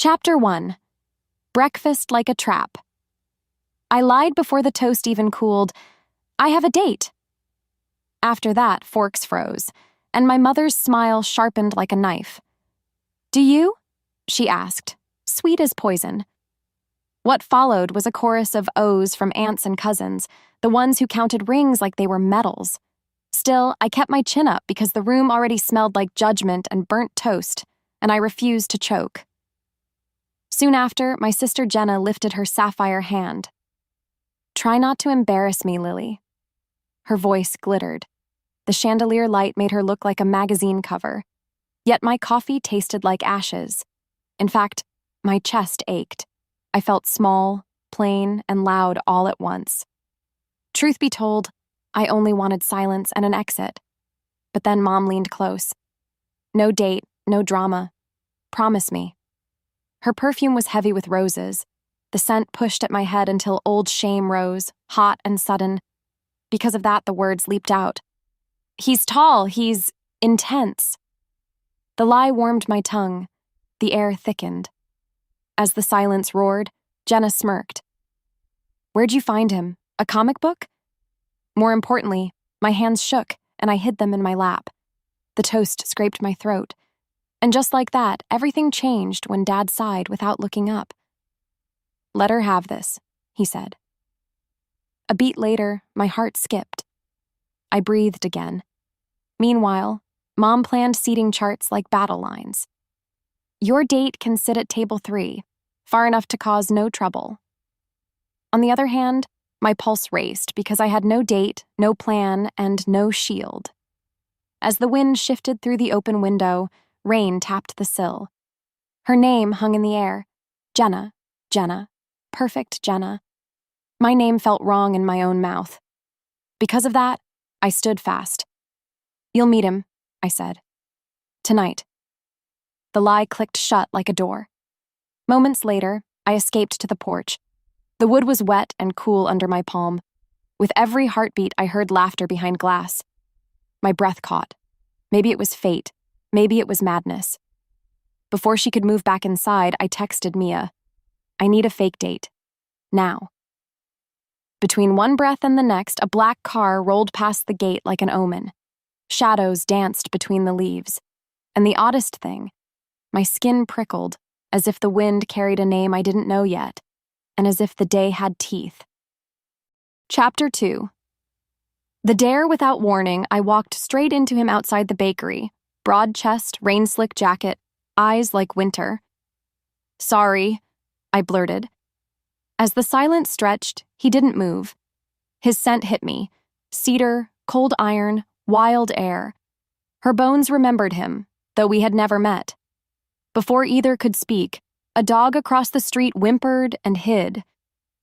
Chapter 1. Breakfast like a trap. I lied before the toast even cooled. I have a date. After that, forks froze, and my mother's smile sharpened like a knife. Do you? She asked, sweet as poison. What followed was a chorus of ohs from aunts and cousins, the ones who counted rings like they were medals. Still, I kept my chin up because the room already smelled like judgment and burnt toast, and I refused to choke. Soon after, my sister Jenna lifted her sapphire hand. Try not to embarrass me, Lily. Her voice glittered. The chandelier light made her look like a magazine cover. Yet my coffee tasted like ashes. In fact, my chest ached. I felt small, plain, and loud all at once. Truth be told, I only wanted silence and an exit. But then Mom leaned close. No date, no drama. Promise me. Her perfume was heavy with roses. The scent pushed at my head until old shame rose, hot and sudden. Because of that, the words leaped out. He's tall, he's intense. The lie warmed my tongue. The air thickened. As the silence roared, Jenna smirked. Where'd you find him? A comic book? More importantly, my hands shook, and I hid them in my lap. The toast scraped my throat. And just like that, everything changed when Dad sighed without looking up. Let her have this, he said. A beat later, my heart skipped. I breathed again. Meanwhile, Mom planned seating charts like battle lines. Your date can sit at table 3, far enough to cause no trouble. On the other hand, my pulse raced because I had no date, no plan, and no shield. As the wind shifted through the open window, rain tapped the sill. Her name hung in the air. Jenna, Jenna, perfect Jenna. My name felt wrong in my own mouth. Because of that, I stood fast. You'll meet him, I said. Tonight. The lie clicked shut like a door. Moments later, I escaped to the porch. The wood was wet and cool under my palm. With every heartbeat, I heard laughter behind glass. My breath caught. Maybe it was fate. Maybe it was madness. Before she could move back inside, I texted Mia. I need a fake date. Now. Between one breath and the next, a black car rolled past the gate like an omen. Shadows danced between the leaves. And the oddest thing, my skin prickled, as if the wind carried a name I didn't know yet, and as if the day had teeth. Chapter 2. The dare without warning, I walked straight into him outside the bakery. Broad chest, rain-slick jacket, eyes like winter. Sorry, I blurted. As the silence stretched, he didn't move. His scent hit me. Cedar, cold iron, wild air. Her bones remembered him, though we had never met. Before either could speak, a dog across the street whimpered and hid,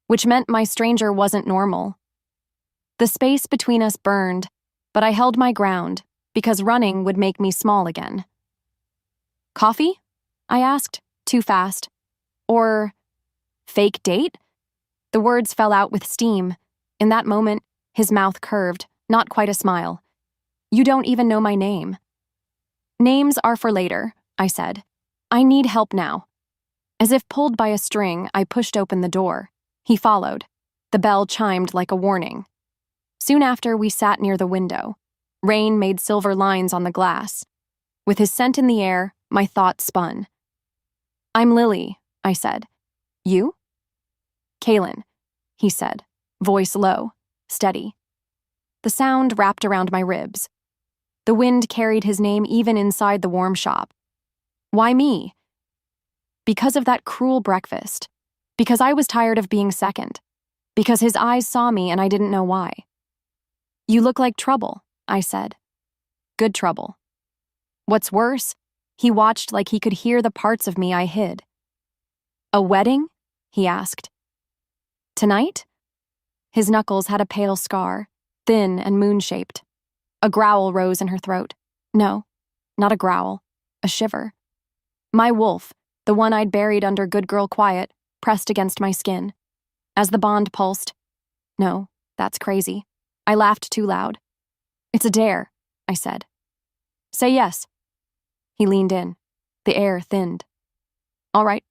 which meant my stranger wasn't normal. The space between us burned, but I held my ground, because running would make me small again. Coffee? I asked, too fast. Or fake date? The words fell out with steam. In that moment, his mouth curved, not quite a smile. You don't even know my name. Names are for later, I said. I need help now. As if pulled by a string, I pushed open the door. He followed. The bell chimed like a warning. Soon after, we sat near the window. Rain made silver lines on the glass. With his scent in the air, my thoughts spun. I'm Lily, I said. You? Kaylin, he said, voice low, steady. The sound wrapped around my ribs. The wind carried his name even inside the warm shop. Why me? Because of that cruel breakfast. Because I was tired of being second. Because his eyes saw me and I didn't know why. You look like trouble, I said. Good trouble. What's worse, he watched like he could hear the parts of me I hid. A wedding? He asked. Tonight? His knuckles had a pale scar, thin and moon-shaped. A growl rose in her throat. No, not a growl, a shiver. My wolf, the one I'd buried under good girl quiet, pressed against my skin. As the bond pulsed, no, that's crazy. I laughed too loud. It's a dare, I said. Say yes. He leaned in. The air thinned. All right,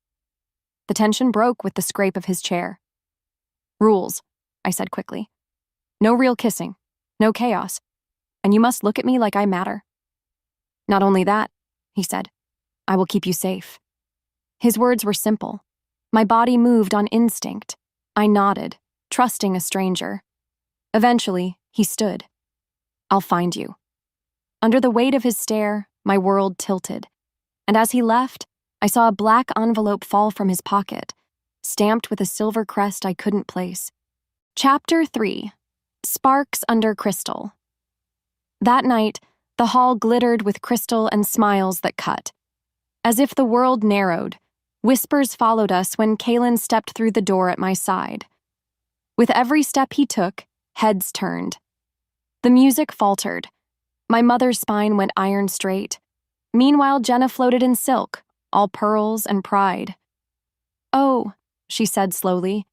The tension broke with the scrape of his chair. "Rules," I said quickly. "No real kissing, no chaos, and you must look at me like I matter." "Not only that," he said, "I will keep you safe." His words were simple. My body moved on instinct. I nodded, trusting a stranger. Eventually, he stood. "I'll find you." Under the weight of his stare, my world tilted, and as he left, I saw a black envelope fall from his pocket, stamped with a silver crest I couldn't place. Chapter 3. Sparks Under Crystal. That night, the hall glittered with crystal and smiles that cut. As if the world narrowed, whispers followed us when Kalen stepped through the door at my side. With every step he took, heads turned. The music faltered. My mother's spine went iron straight. Meanwhile, Jenna floated in silk, all pearls and pride. "Oh," she said slowly,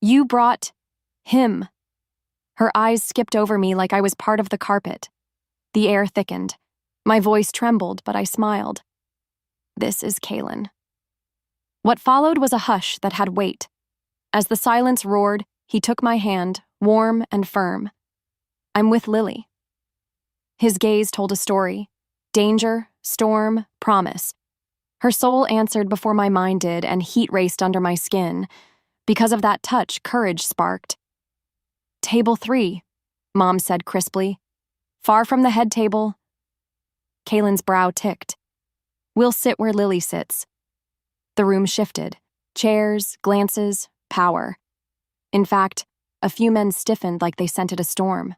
"you brought him." Her eyes skipped over me like I was part of the carpet. The air thickened. My voice trembled, but I smiled. "This is Kalen." What followed was a hush that had weight. As the silence roared, he took my hand, warm and firm. "I'm with Lily." His gaze told a story. Danger, storm, promise. Her soul answered before my mind did, and heat raced under my skin. Because of that touch, courage sparked. "Table 3, Mom said crisply. "Far from the head table." Kalen's brow ticked. "We'll sit where Lily sits." The room shifted. Chairs, glances, power. In fact, a few men stiffened like they scented a storm.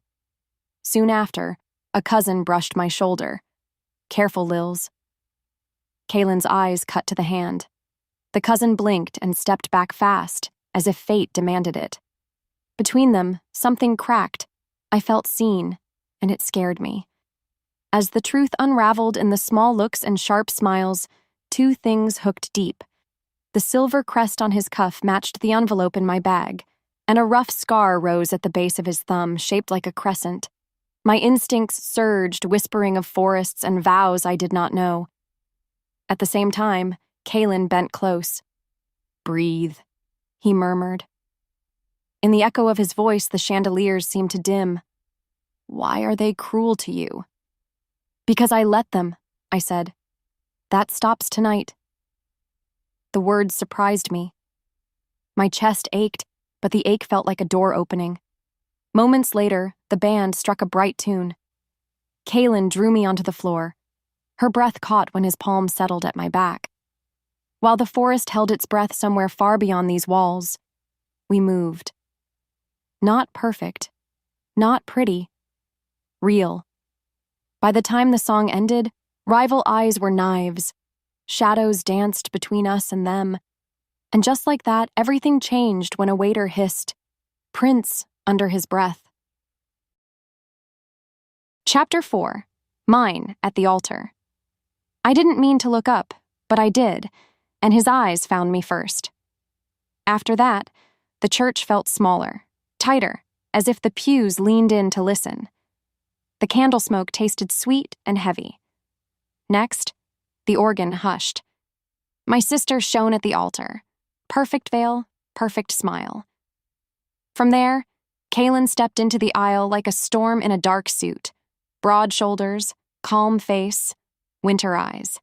Soon after, a cousin brushed my shoulder. "Careful, Lils." Kalen's eyes cut to the hand. The cousin blinked and stepped back fast, as if fate demanded it. Between them, something cracked. I felt seen, and it scared me. As the truth unraveled in the small looks and sharp smiles, two things hooked deep. The silver crest on his cuff matched the envelope in my bag, and a rough scar rose at the base of his thumb, shaped like a crescent. My instincts surged, whispering of forests and vows I did not know. At the same time, Kalen bent close. "Breathe," he murmured. In the echo of his voice, the chandeliers seemed to dim. "Why are they cruel to you?" "Because I let them," I said. "That stops tonight." The words surprised me. My chest ached, but the ache felt like a door opening. Moments later, the band struck a bright tune. Kalen drew me onto the floor. Her breath caught when his palm settled at my back. While the forest held its breath somewhere far beyond these walls, we moved. Not perfect, not pretty, real. By the time the song ended, rival eyes were knives. Shadows danced between us and them. And just like that, everything changed when a waiter hissed, "Prince," under his breath. Chapter 4. Mine at the Altar. I didn't mean to look up, but I did, and his eyes found me first. After that, the church felt smaller, tighter, as if the pews leaned in to listen. The candle smoke tasted sweet and heavy. Next, the organ hushed. My sister shone at the altar. Perfect veil, perfect smile. From there, Kalen stepped into the aisle like a storm in a dark suit. Broad shoulders, calm face, winter eyes.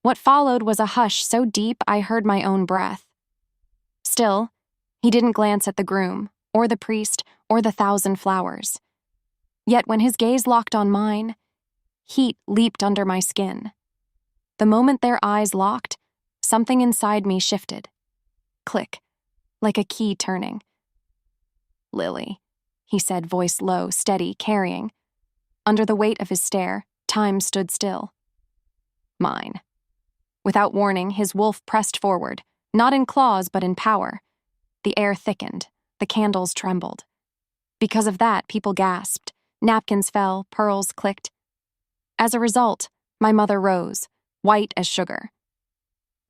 What followed was a hush so deep I heard my own breath. Still, he didn't glance at the groom, or the priest, or the 1,000 flowers. Yet when his gaze locked on mine, heat leaped under my skin. The moment their eyes locked, something inside me shifted. Click, like a key turning. "Lily," he said, voice low, steady, carrying. Under the weight of his stare, time stood still. "Mine." Without warning, his wolf pressed forward, not in claws but in power. The air thickened, the candles trembled. Because of that, people gasped. Napkins fell, pearls clicked. As a result, my mother rose, white as sugar.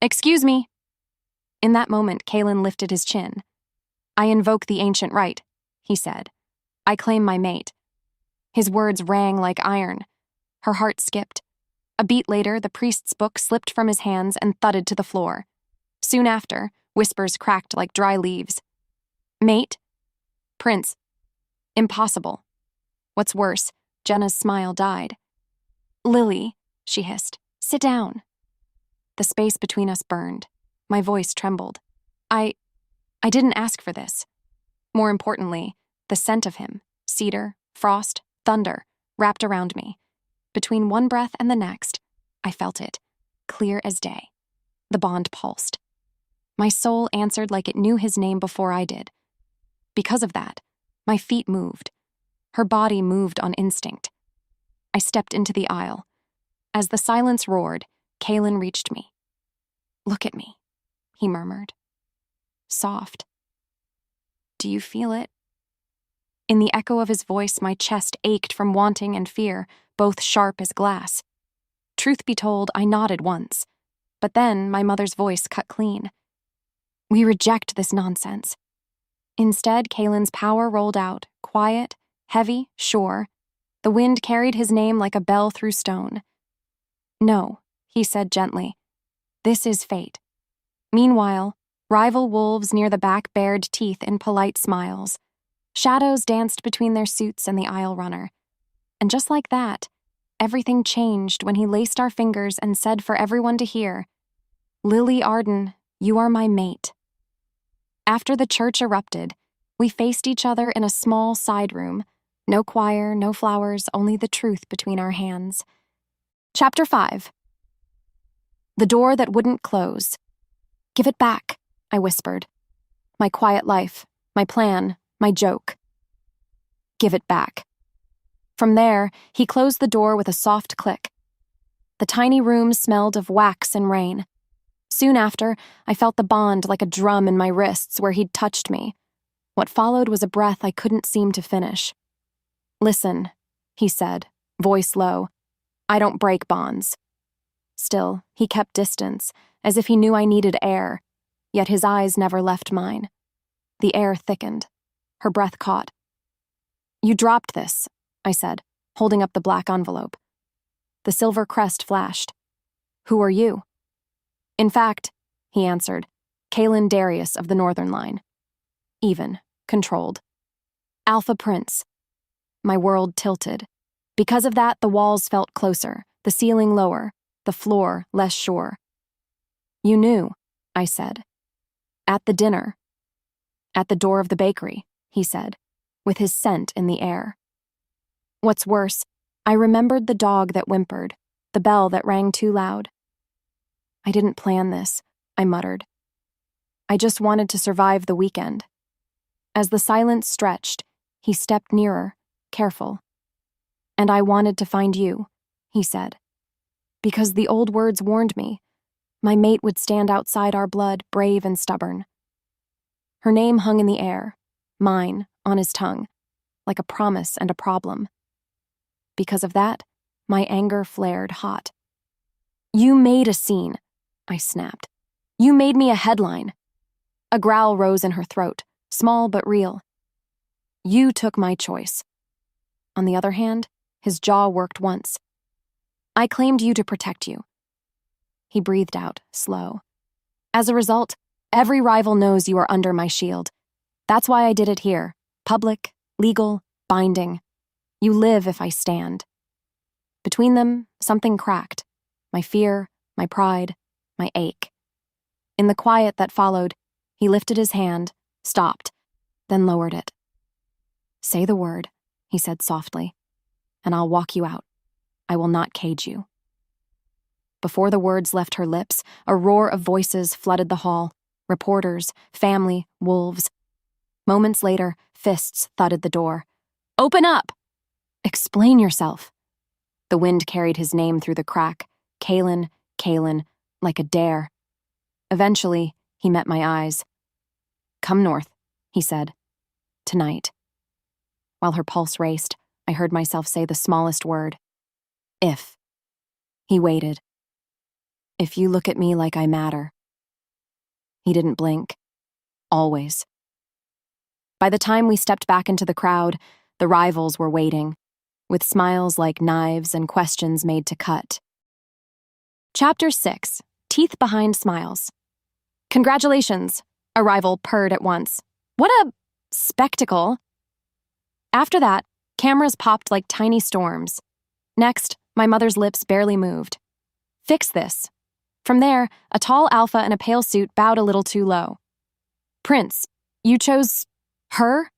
"Excuse me." In that moment, Kalen lifted his chin. "I invoke the ancient right," he said. "I claim my mate." His words rang like iron. Her heart skipped. A beat later, the priest's book slipped from his hands and thudded to the floor. Soon after, whispers cracked like dry leaves. Mate? Prince. Impossible. What's worse, Jenna's smile died. Lily, she hissed, sit down. The space between us burned. My voice trembled. I didn't ask for this. More importantly, the scent of him, cedar, frost, thunder, wrapped around me. Between one breath and the next, I felt it, clear as day. The bond pulsed. My soul answered like it knew his name before I did. Because of that, my feet moved. Her body moved on instinct. I stepped into the aisle. As the silence roared, Kaelin reached me. Look at me, he murmured. Soft. Do you feel it? In the echo of his voice, my chest ached from wanting and fear, both sharp as glass. Truth be told, I nodded once. But then my mother's voice cut clean. We reject this nonsense. Instead, Kaelin's power rolled out, quiet, heavy, sure. The wind carried his name like a bell through stone. No, he said gently. This is fate. Meanwhile, rival wolves near the back bared teeth in polite smiles. Shadows danced between their suits and the aisle runner. And just like that, everything changed when he laced our fingers and said for everyone to hear, Lily Arden, you are my mate. After the church erupted, we faced each other in a small side room. No choir, no flowers, only the truth between our hands. Chapter 5. The door that wouldn't close. Give it back, I whispered. My quiet life, my plan, my joke. Give it back. From there, he closed the door with a soft click. The tiny room smelled of wax and rain. Soon after, I felt the bond like a drum in my wrists where he'd touched me. What followed was a breath I couldn't seem to finish. Listen, he said, voice low. I don't break bonds. Still, he kept distance, as if he knew I needed air, yet his eyes never left mine. The air thickened. Her breath caught. You dropped this, I said, holding up the black envelope. The silver crest flashed. Who are you? In fact, he answered, Kaelin Darius of the Northern Line. Even, controlled. Alpha Prince. My world tilted. Because of that, the walls felt closer, the ceiling lower, the floor less sure. You knew, I said. At the dinner. At the door of the bakery, he said, with his scent in the air. What's worse, I remembered the dog that whimpered, the bell that rang too loud. I didn't plan this, I muttered. I just wanted to survive the weekend. As the silence stretched, he stepped nearer, careful. And I wanted to find you, he said. Because the old words warned me. My mate would stand outside our blood, brave and stubborn. Her name hung in the air, mine, on his tongue, like a promise and a problem. Because of that, my anger flared hot. You made a scene, I snapped. You made me a headline. A growl rose in her throat, small but real. You took my choice. On the other hand, his jaw worked once. I claimed you to protect you. He breathed out, slow. As a result, every rival knows you are under my shield. That's why I did it here. Public, legal, binding. You live if I stand. Between them, something cracked. My fear, my pride, my ache. In the quiet that followed, he lifted his hand, stopped, then lowered it. Say the word, he said softly, and I'll walk you out. I will not cage you. Before the words left her lips, a roar of voices flooded the hall. Reporters, family, wolves. Moments later, fists thudded the door. Open up! Explain yourself. The wind carried his name through the crack. Kaelin, Kaelin, like a dare. Eventually, he met my eyes. Come north, he said. Tonight. While her pulse raced, I heard myself say the smallest word. If. He waited. If you look at me like I matter. He didn't blink. Always. By the time we stepped back into the crowd, the rivals were waiting, with smiles like knives and questions made to cut. Chapter 6. Teeth Behind Smiles. Congratulations, a rival purred at once. What a spectacle. After that, cameras popped like tiny storms. Next, my mother's lips barely moved. Fix this. From there, a tall alpha in a pale suit bowed a little too low. Prince, you chose her?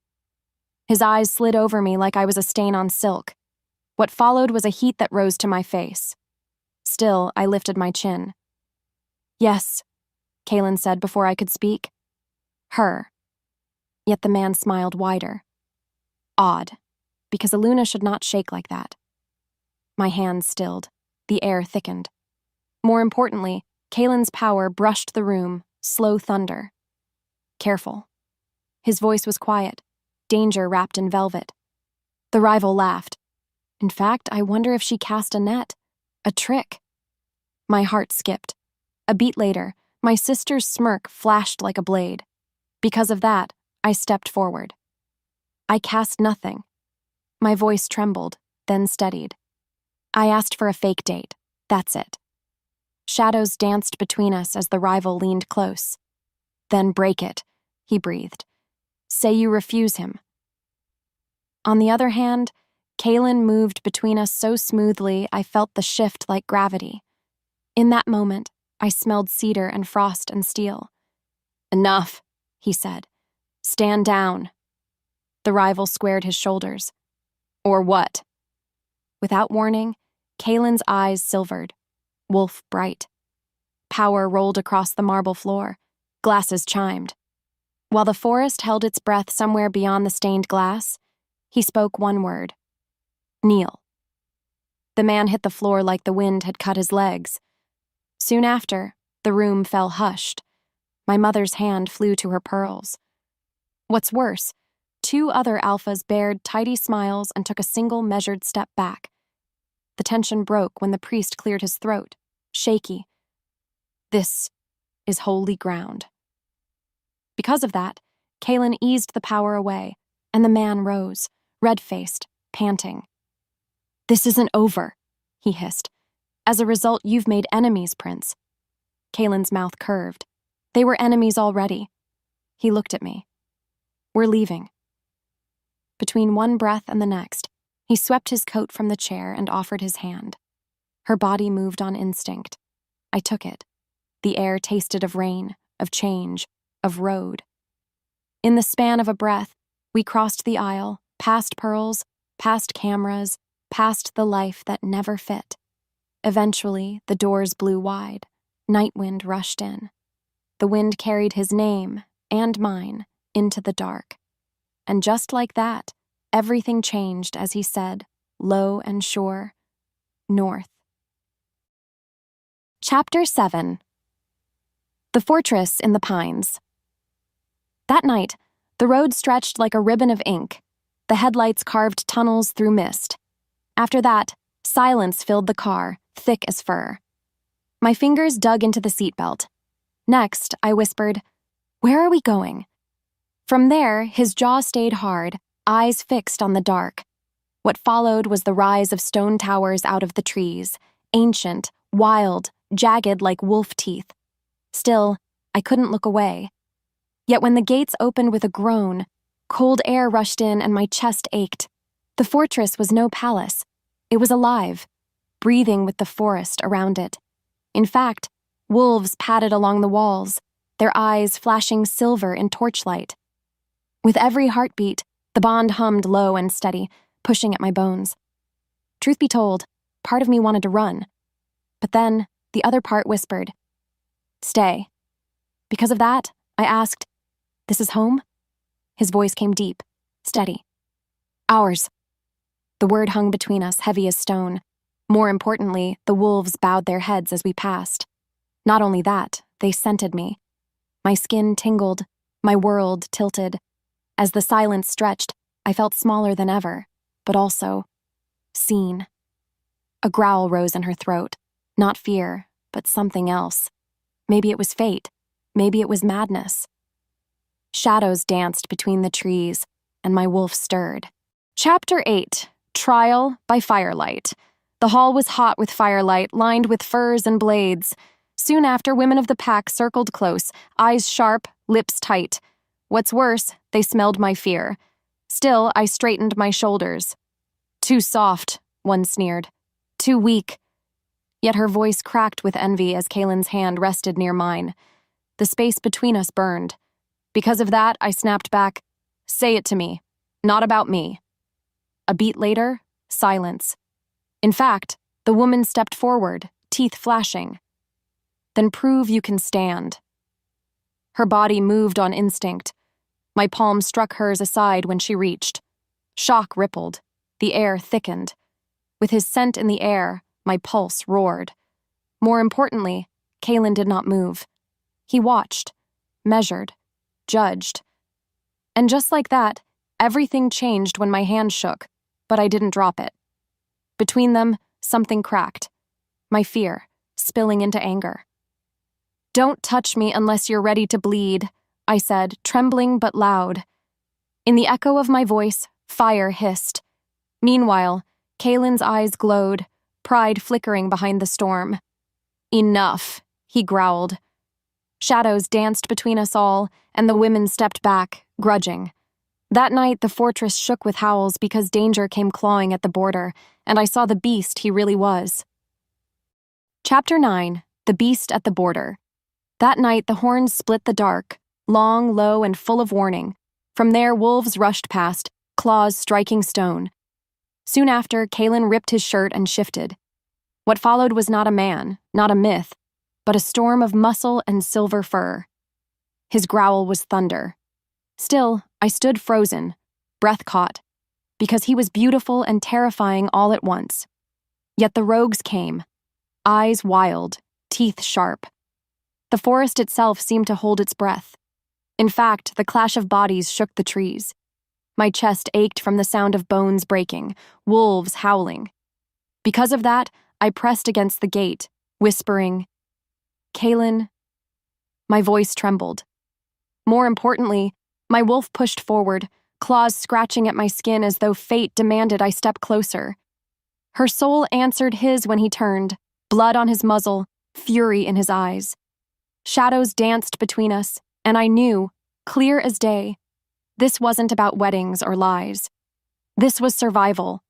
His eyes slid over me like I was a stain on silk. What followed was a heat that rose to my face. Still, I lifted my chin. Yes, Kaylin said before I could speak. Her. Yet the man smiled wider. Odd, because Aluna should not shake like that. My hands stilled. The air thickened. More importantly, Kaylin's power brushed the room, slow thunder. Careful. His voice was quiet, danger wrapped in velvet. The rival laughed. In fact, I wonder if she cast a net, a trick. My heart skipped. A beat later, my sister's smirk flashed like a blade. Because of that, I stepped forward. I cast nothing. My voice trembled, then steadied. I asked for a fake date. That's it. Shadows danced between us as the rival leaned close. Then break it, he breathed. Say you refuse him. On the other hand, Kaylin moved between us so smoothly I felt the shift like gravity. In that moment, I smelled cedar and frost and steel. Enough, he said. Stand down. The rival squared his shoulders. Or what? Without warning, Kaylin's eyes silvered, wolf bright. Power rolled across the marble floor. Glasses chimed. While the forest held its breath somewhere beyond the stained glass, he spoke one word. Kneel. The man hit the floor like the wind had cut his legs. Soon after, the room fell hushed. My mother's hand flew to her pearls. What's worse, 2 other alphas bared tidy smiles and took a single measured step back. The tension broke when the priest cleared his throat, shaky. This is holy ground. Because of that, Kaylin eased the power away, and the man rose, red-faced, panting. This isn't over, he hissed. As a result, you've made enemies, Prince. Kaylin's mouth curved. They were enemies already. He looked at me. We're leaving. Between one breath and the next, he swept his coat from the chair and offered his hand. Her body moved on instinct. I took it. The air tasted of rain, of change, of road. In the span of a breath, we crossed the aisle, past pearls, past cameras, past the life that never fit. Eventually, the doors blew wide. Night wind rushed in. The wind carried his name, and mine, into the dark. And just like that, everything changed as he said, low and sure, north. Chapter 7. The Fortress in the Pines. That night, the road stretched like a ribbon of ink. The headlights carved tunnels through mist. After that, silence filled the car, thick as fur. My fingers dug into the seatbelt. Next, I whispered, "Where are we going?" From there, his jaw stayed hard, eyes fixed on the dark. What followed was the rise of stone towers out of the trees, ancient, wild, jagged like wolf teeth. Still, I couldn't look away. Yet when the gates opened with a groan, cold air rushed in and my chest ached. The fortress was no palace. It was alive, breathing with the forest around it. In fact, wolves padded along the walls, their eyes flashing silver in torchlight. With every heartbeat, the bond hummed low and steady, pushing at my bones. Truth be told, part of me wanted to run. But then, the other part whispered, "Stay." Because of that, I asked, "This is home?" His voice came deep, steady. "Ours." The word hung between us, heavy as stone. More importantly, the wolves bowed their heads as we passed. Not only that, they scented me. My skin tingled, my world tilted. As the silence stretched, I felt smaller than ever, but also seen. A growl rose in her throat. Not fear, but something else. Maybe it was fate. Maybe it was madness. Shadows danced between the trees, and my wolf stirred. Chapter 8. Trial by Firelight. The hall was hot with firelight, lined with furs and blades. Soon after, women of the pack circled close, eyes sharp, lips tight. What's worse, they smelled my fear. Still, I straightened my shoulders. Too soft, one sneered. Too weak. Yet her voice cracked with envy as Kaylin's hand rested near mine. The space between us burned. Because of that, I snapped back, "Say it to me. Not about me." A beat later, silence. In fact, the woman stepped forward, teeth flashing. "Then prove you can stand." Her body moved on instinct. My palm struck hers aside when she reached. Shock rippled. The air thickened. With his scent in the air, my pulse roared. More importantly, Kaylin did not move. He watched, measured, judged. And just like that, everything changed when my hand shook, but I didn't drop it. Between them, something cracked. My fear, spilling into anger. "Don't touch me unless you're ready to bleed," I said, trembling but loud. In the echo of my voice, fire hissed. Meanwhile, Kaylin's eyes glowed, pride flickering behind the storm. "Enough," he growled. Shadows danced between us all, and the women stepped back, grudging. That night, the fortress shook with howls because danger came clawing at the border, and I saw the beast he really was. Chapter 9: The Beast at the Border. That night, the horns split the dark, long, low, and full of warning. From there, wolves rushed past, claws striking stone. Soon after, Kaylin ripped his shirt and shifted. What followed was not a man, not a myth, but a storm of muscle and silver fur. His growl was thunder. Still, I stood frozen, breath caught, because he was beautiful and terrifying all at once. Yet the rogues came, eyes wild, teeth sharp. The forest itself seemed to hold its breath. In fact, the clash of bodies shook the trees. My chest ached from the sound of bones breaking, wolves howling. Because of that, I pressed against the gate, whispering, "Kaylin." My voice trembled. More importantly, my wolf pushed forward, claws scratching at my skin as though fate demanded I step closer. Her soul answered his when he turned, blood on his muzzle, fury in his eyes. Shadows danced between us, and I knew, clear as day, this wasn't about weddings or lies. This was survival.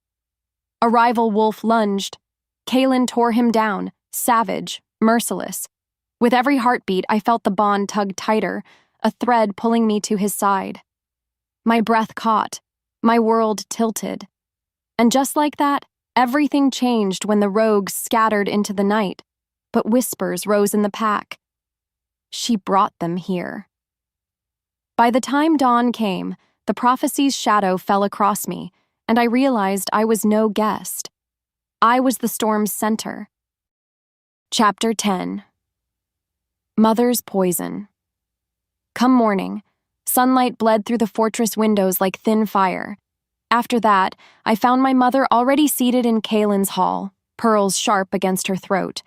A rival wolf lunged. Kaylin tore him down, savage, merciless. With every heartbeat, I felt the bond tug tighter, a thread pulling me to his side. My breath caught, my world tilted. And just like that, everything changed when the rogues scattered into the night, but whispers rose in the pack. She brought them here. By the time dawn came, the prophecy's shadow fell across me, and I realized I was no guest. I was the storm's center. Chapter 10. Mother's Poison. Come morning, sunlight bled through the fortress windows like thin fire. After that, I found my mother already seated in Kaylin's hall, pearls sharp against her throat.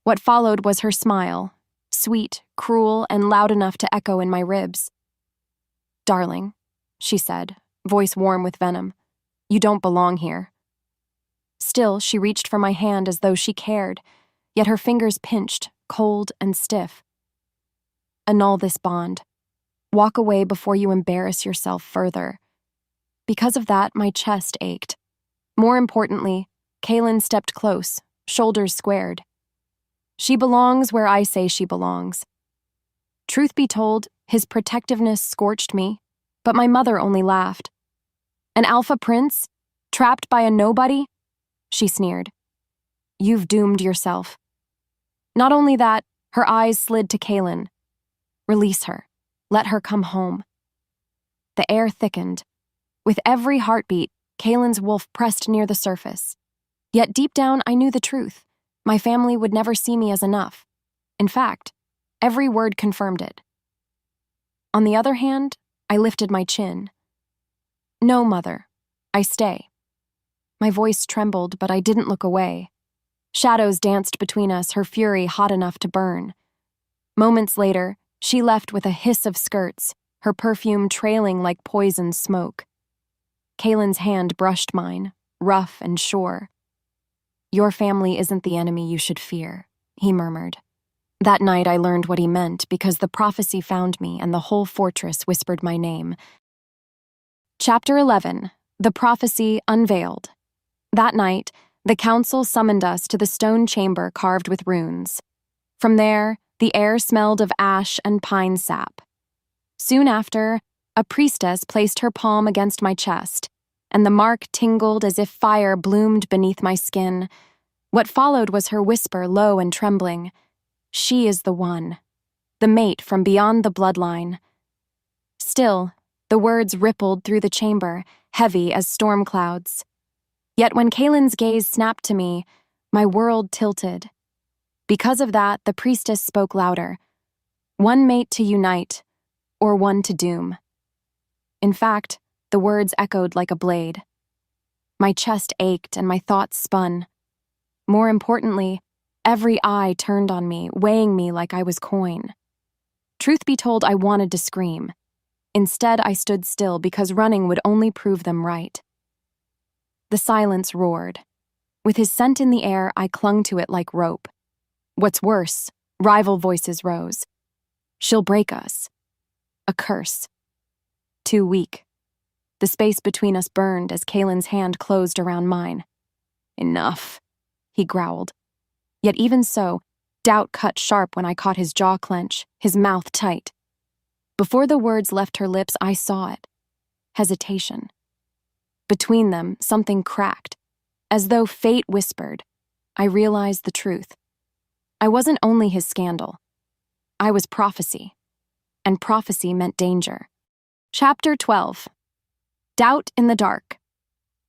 What followed was her smile, sweet, cruel, and loud enough to echo in my ribs. "Darling," she said, voice warm with venom, "you don't belong here." Still, she reached for my hand as though she cared, yet her fingers pinched, cold and stiff. "Annul this bond. Walk away before you embarrass yourself further." Because of that, my chest ached. More importantly, Kaylin stepped close, shoulders squared. She belongs where I say she belongs. Truth be told, his protectiveness scorched me, but my mother only laughed. "An alpha prince? Trapped by a nobody?" she sneered. "You've doomed yourself." Not only that, her eyes slid to Kaylin. "Release her. Let her come home." The air thickened. With every heartbeat, Kaylin's wolf pressed near the surface. Yet deep down, I knew the truth. My family would never see me as enough. In fact, every word confirmed it. On the other hand, I lifted my chin. "No, Mother. I stay." My voice trembled, but I didn't look away. Shadows danced between us, her fury hot enough to burn. Moments later, she left with a hiss of skirts, her perfume trailing like poison smoke. Kaylin's hand brushed mine, rough and sure. "Your family isn't the enemy you should fear," he murmured. That night I learned what he meant because the prophecy found me and the whole fortress whispered my name. Chapter 11. The Prophecy Unveiled. That night, the council summoned us to the stone chamber carved with runes. From there, the air smelled of ash and pine sap. Soon after, a priestess placed her palm against my chest, and the mark tingled as if fire bloomed beneath my skin. What followed was her whisper, low and trembling. She is the one, the mate from beyond the bloodline. Still, the words rippled through the chamber, heavy as storm clouds. Yet when Kaylin's gaze snapped to me, my world tilted. Because of that, the priestess spoke louder. One mate to unite, or one to doom. In fact, the words echoed like a blade. My chest ached and my thoughts spun. More importantly, every eye turned on me, weighing me like I was coin. Truth be told, I wanted to scream. Instead, I stood still because running would only prove them right. The silence roared. With his scent in the air, I clung to it like rope. What's worse, rival voices rose. She'll break us. A curse. Too weak. The space between us burned as Kaylin's hand closed around mine. Enough, he growled. Yet even so, doubt cut sharp when I caught his jaw clench, his mouth tight. Before the words left her lips, I saw it. Hesitation. Between them, something cracked. As though fate whispered, I realized the truth. I wasn't only his scandal. I was prophecy. And prophecy meant danger. Chapter 12. Doubt in the Dark.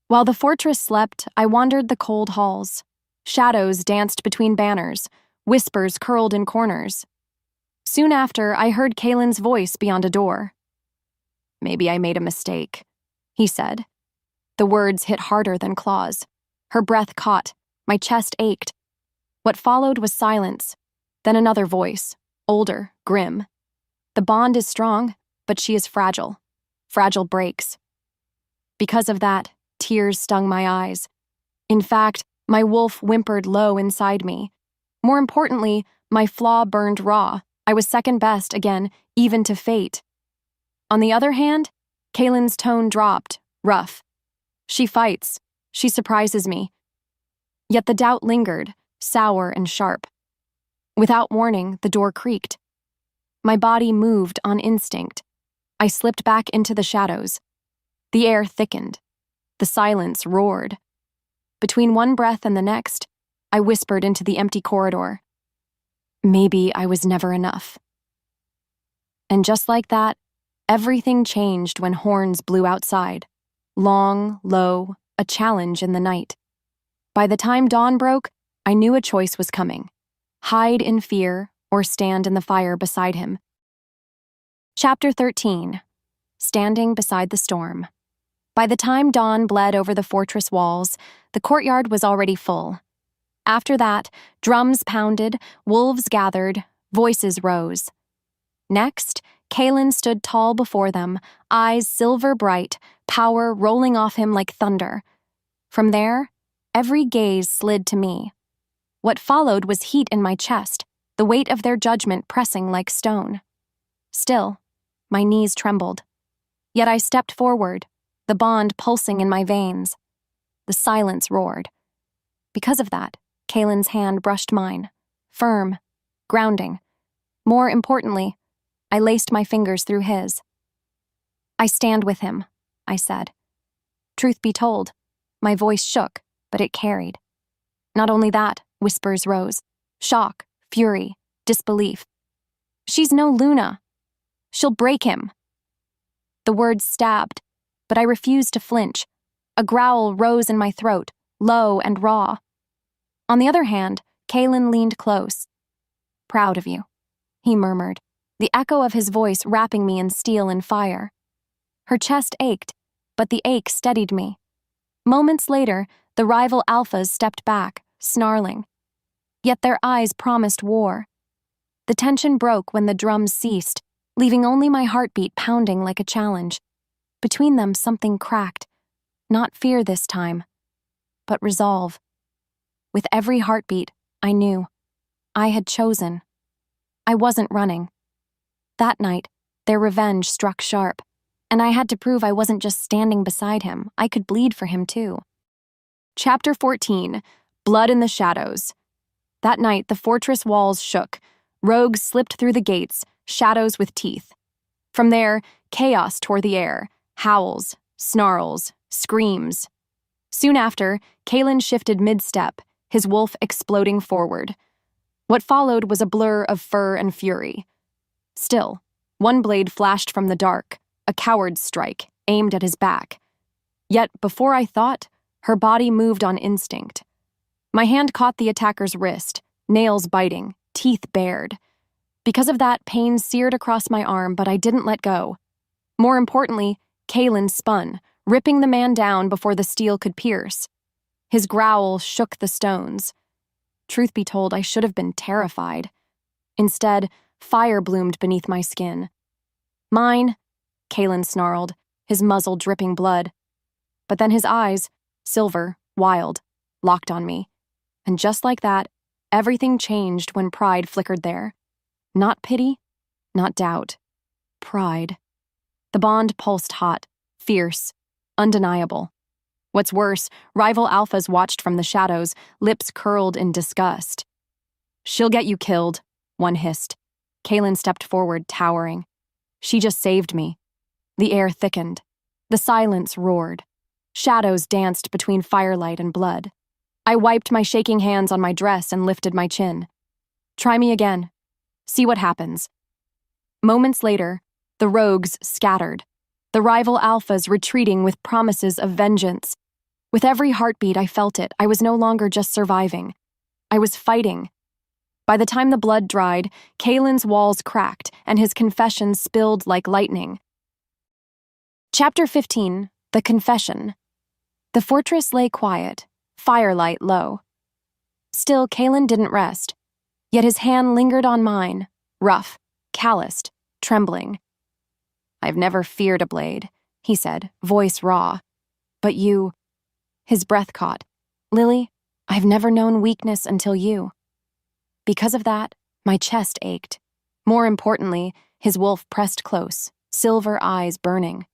While the fortress slept, I wandered the cold halls. Shadows danced between banners, whispers curled in corners. Soon after, I heard Kaylin's voice beyond a door. Maybe I made a mistake, he said. The words hit harder than claws. Her breath caught. My chest ached. What followed was silence, then another voice, older, grim. The bond is strong, but she is fragile. Fragile breaks. Because of that, tears stung my eyes. In fact, my wolf whimpered low inside me. More importantly, my flaw burned raw. I was second best again, even to fate. On the other hand, Kaylin's tone dropped, rough. She fights. She surprises me. Yet the doubt lingered, sour and sharp. Without warning, the door creaked. My body moved on instinct. I slipped back into the shadows. The air thickened. The silence roared. Between one breath and the next, I whispered into the empty corridor. Maybe I was never enough. And just like that, everything changed when horns blew outside. Long, low, a challenge in the night. By the time dawn broke, I knew a choice was coming. Hide in fear or stand in the fire beside him. Chapter 13. Standing Beside the Storm. By the time dawn bled over the fortress walls, the courtyard was already full. After that, drums pounded, wolves gathered, voices rose. Next, Kaylin stood tall before them, eyes silver bright, power rolling off him like thunder. From there, every gaze slid to me. What followed was heat in my chest, the weight of their judgment pressing like stone. Still, my knees trembled. Yet I stepped forward, the bond pulsing in my veins. The silence roared. Because of that, Kaylin's hand brushed mine, firm, grounding. More importantly, I laced my fingers through his. I stand with him, I said. Truth be told, my voice shook, but it carried. Not only that, whispers rose. Shock, fury, disbelief. She's no Luna. She'll break him. The words stabbed, but I refused to flinch. A growl rose in my throat, low and raw. On the other hand, Kaylin leaned close. Proud of you, he murmured, the echo of his voice wrapping me in steel and fire. Her chest ached, but the ache steadied me. Moments later, the rival alphas stepped back, snarling. Yet their eyes promised war. The tension broke when the drums ceased, leaving only my heartbeat pounding like a challenge. Between them, something cracked. Not fear this time, but resolve. With every heartbeat, I knew. I had chosen. I wasn't running. That night, their revenge struck sharp, and I had to prove I wasn't just standing beside him. I could bleed for him too. Chapter 14, Blood in the Shadows. That night, the fortress walls shook. Rogues slipped through the gates, shadows with teeth. From there, chaos tore the air, howls, snarls, screams. Soon after, Kalen shifted mid-step, his wolf exploding forward. What followed was a blur of fur and fury. Still, one blade flashed from the dark, a coward's strike, aimed at his back. Yet, before I thought, her body moved on instinct. My hand caught the attacker's wrist, nails biting, teeth bared. Because of that, pain seared across my arm, but I didn't let go. More importantly, Kalen spun, ripping the man down before the steel could pierce. His growl shook the stones. Truth be told, I should have been terrified. Instead, fire bloomed beneath my skin. Mine, Kalen snarled, his muzzle dripping blood. But then his eyes, silver, wild, locked on me. And just like that, everything changed when pride flickered there. Not pity, not doubt. Pride. The bond pulsed hot, fierce, undeniable. What's worse, rival alphas watched from the shadows, lips curled in disgust. "She'll get you killed," one hissed. Kalen stepped forward, towering. "She just saved me." The air thickened. The silence roared. Shadows danced between firelight and blood. I wiped my shaking hands on my dress and lifted my chin. "Try me again. See what happens." Moments later, the rogues scattered, the rival alphas retreating with promises of vengeance. With every heartbeat, I felt it. I was no longer just surviving. I was fighting. By the time the blood dried, Kalen's walls cracked and his confession spilled like lightning. Chapter 15, The Confession. The fortress lay quiet, firelight low. Still, Kalen didn't rest. Yet his hand lingered on mine, rough, calloused, trembling. "I've never feared a blade," he said, voice raw. "But you..." His breath caught. "Lily, I've never known weakness until you." Because of that, my chest ached. More importantly, his wolf pressed close, silver eyes burning.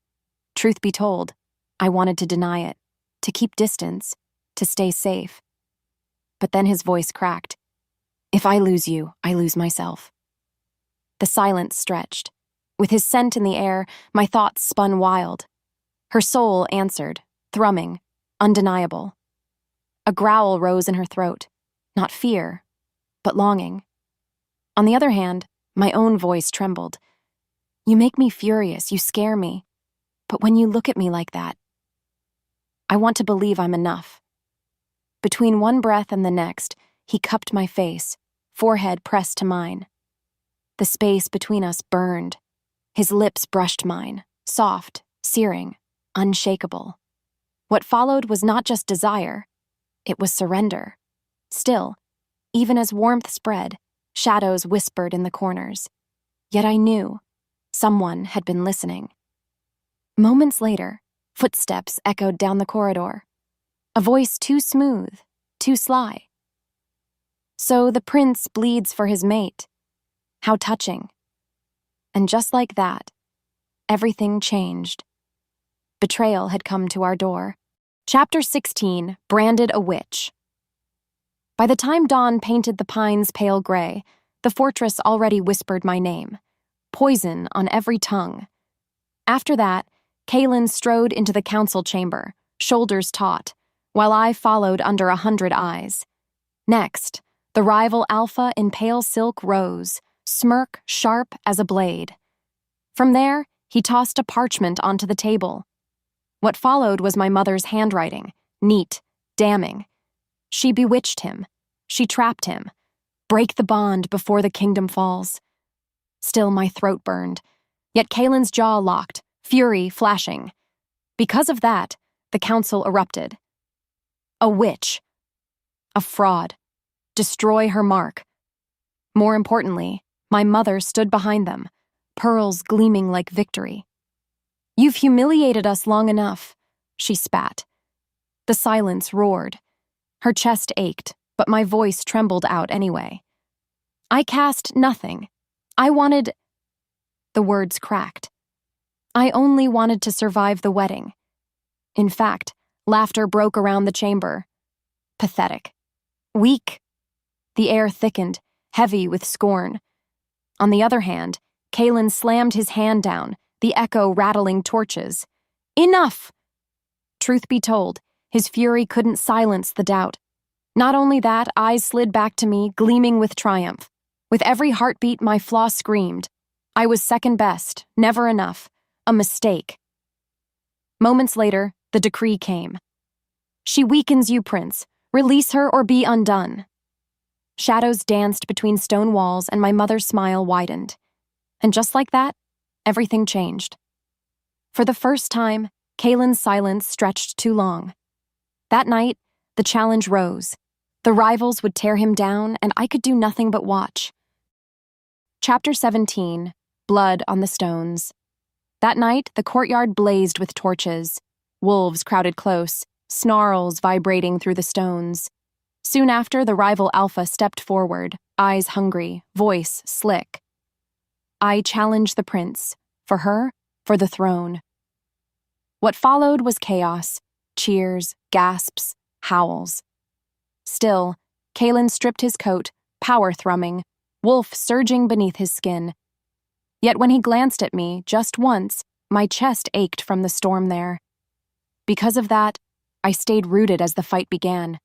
Truth be told, I wanted to deny it, to keep distance, to stay safe. But then his voice cracked. "If I lose you, I lose myself." The silence stretched. With his scent in the air, my thoughts spun wild. Her soul answered, thrumming, undeniable. A growl rose in her throat, not fear, but longing. On the other hand, my own voice trembled. "You make me furious, you scare me. But when you look at me like that, I want to believe I'm enough." Between one breath and the next, he cupped my face, forehead pressed to mine. The space between us burned. His lips brushed mine, soft, searing, unshakable. What followed was not just desire, it was surrender. Still, even as warmth spread, shadows whispered in the corners. Yet I knew someone had been listening. Moments later, footsteps echoed down the corridor. A voice too smooth, too sly. "So the prince bleeds for his mate. How touching." And just like that, everything changed. Betrayal had come to our door. Chapter 16, Branded a Witch. By the time dawn painted the pines pale gray, the fortress already whispered my name. Poison on every tongue. After that, Kalen strode into the council chamber, shoulders taut, while I followed under 100 eyes. Next, the rival alpha in pale silk rose, smirk sharp as a blade. From there, he tossed a parchment onto the table. What followed was my mother's handwriting, neat, damning. She bewitched him. She trapped him. Break the bond before the kingdom falls. Still, my throat burned. Yet Kalen's jaw locked, fury flashing. Because of that, the council erupted. A witch. A fraud. Destroy her mark. More importantly, my mother stood behind them, pearls gleaming like victory. "You've humiliated us long enough," she spat. The silence roared. Her chest ached, but my voice trembled out anyway. "I cast nothing, I wanted... The words cracked. I only wanted to survive the wedding. In fact, laughter broke around the chamber. Pathetic. Weak. The air thickened, heavy with scorn. On the other hand, Kalen slammed his hand down, the echo rattling torches. Enough! Truth be told, his fury couldn't silence the doubt. Not only that, eyes slid back to me, gleaming with triumph. With every heartbeat, my flaw screamed. I was second best, never enough, a mistake. Moments later, the decree came. She weakens you, Prince. Release her or be undone. Shadows danced between stone walls and my mother's smile widened. And just like that, everything changed. For the first time, Kalen's silence stretched too long. That night, the challenge rose. The rivals would tear him down, and I could do nothing but watch. Chapter 17, Blood on the Stones. That night, the courtyard blazed with torches. Wolves crowded close, snarls vibrating through the stones. Soon after, the rival Alpha stepped forward, eyes hungry, voice slick. I challenged the prince, for her, for the throne. What followed was chaos, cheers, gasps, howls. Still, Kalen stripped his coat, power thrumming, wolf surging beneath his skin. Yet when he glanced at me, just once, my chest ached from the storm there. Because of that, I stayed rooted as the fight began.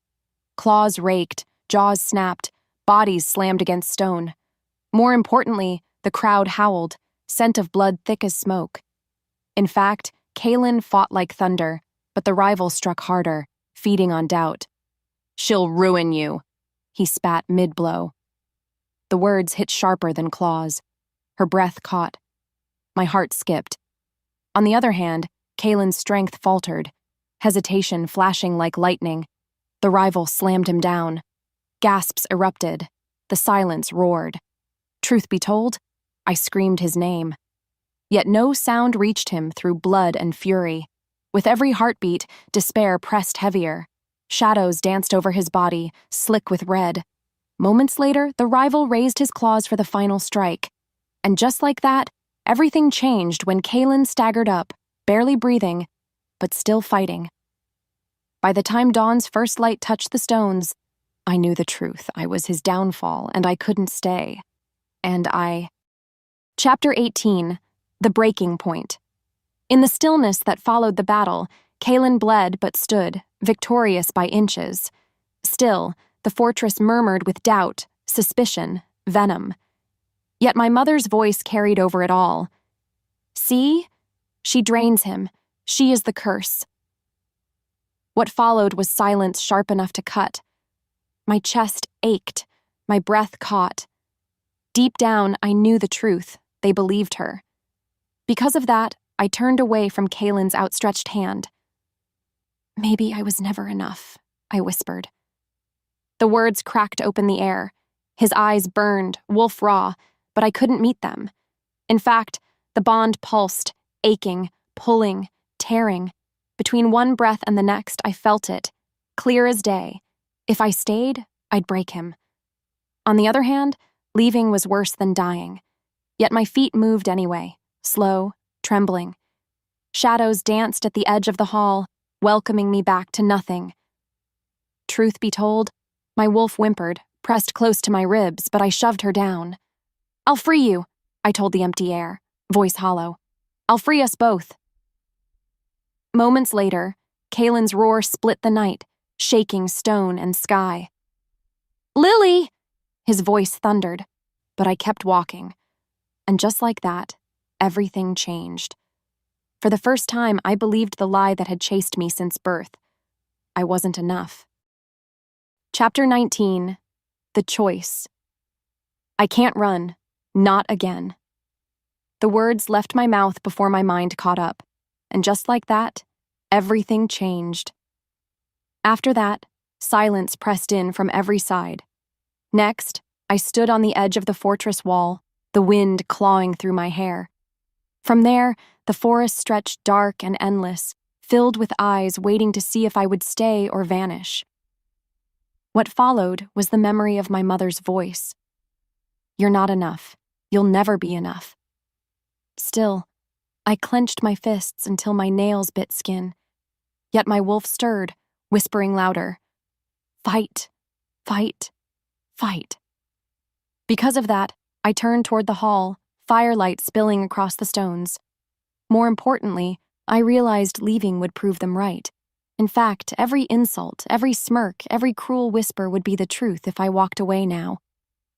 Claws raked, jaws snapped, bodies slammed against stone. More importantly, the crowd howled, scent of blood thick as smoke. In fact, Kalen fought like thunder, but the rival struck harder, feeding on doubt. "She'll ruin you," he spat mid-blow. The words hit sharper than claws. Her breath caught. My heart skipped. On the other hand, Kalen's strength faltered, hesitation flashing like lightning. The rival slammed him down. Gasps erupted. The silence roared. Truth be told, I screamed his name. Yet no sound reached him through blood and fury. With every heartbeat, despair pressed heavier. Shadows danced over his body, slick with red. Moments later, the rival raised his claws for the final strike. And just like that, everything changed when Kalen staggered up, barely breathing, but still fighting. By the time dawn's first light touched the stones, I knew the truth. I was his downfall, and I couldn't stay. Chapter 18, The Breaking Point. In the stillness that followed the battle, Kalen bled but stood, victorious by inches. Still, the fortress murmured with doubt, suspicion, venom. Yet my mother's voice carried over it all. See? She drains him. She is the curse. What followed was silence sharp enough to cut. My chest ached. My breath caught. Deep down, I knew the truth. They believed her. Because of that, I turned away from Kalen's outstretched hand. "Maybe I was never enough," I whispered. The words cracked open the air. His eyes burned, wolf raw, but I couldn't meet them. In fact, the bond pulsed, aching, pulling, tearing. Between one breath and the next, I felt it, clear as day. If I stayed, I'd break him. On the other hand, leaving was worse than dying. Yet my feet moved anyway, slow, trembling. Shadows danced at the edge of the hall, welcoming me back to nothing. Truth be told, my wolf whimpered, pressed close to my ribs, but I shoved her down. "I'll free you," I told the empty air, voice hollow. "I'll free us both." Moments later, Kalen's roar split the night, shaking stone and sky. "Lily!" His voice thundered, but I kept walking. And just like that, everything changed. For the first time, I believed the lie that had chased me since birth. I wasn't enough. Chapter 19, The Choice. I can't run. Not again. The words left my mouth before my mind caught up. And just like that, everything changed. After that, silence pressed in from every side. Next, I stood on the edge of the fortress wall, the wind clawing through my hair. From there, the forest stretched dark and endless, filled with eyes waiting to see if I would stay or vanish. What followed was the memory of my mother's voice. "You're not enough. You'll never be enough. Still, I clenched my fists until my nails bit skin. Yet my wolf stirred, whispering louder, "Fight, fight, fight." Because of that, I turned toward the hall, firelight spilling across the stones. More importantly, I realized leaving would prove them right. In fact, every insult, every smirk, every cruel whisper would be the truth if I walked away now.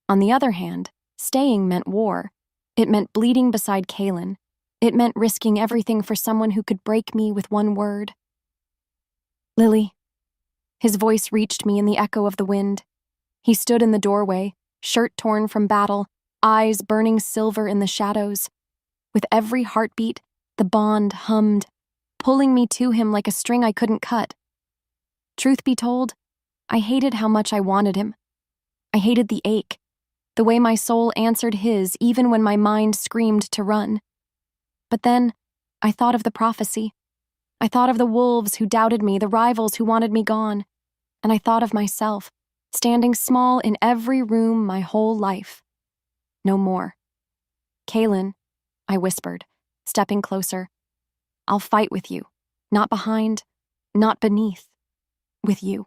On the other hand, staying meant war. It meant bleeding beside Kaylin. It meant risking everything for someone who could break me with one word. "Lily." His voice reached me in the echo of the wind. He stood in the doorway, shirt torn from battle, eyes burning silver in the shadows. With every heartbeat, the bond hummed, pulling me to him like a string I couldn't cut. Truth be told, I hated how much I wanted him. I hated the ache, the way my soul answered his even when my mind screamed to run. But then, I thought of the prophecy. I thought of the wolves who doubted me, the rivals who wanted me gone. And I thought of myself, standing small in every room my whole life. No more. "Kaylin," I whispered, stepping closer. "I'll fight with you. Not behind, not beneath. With you."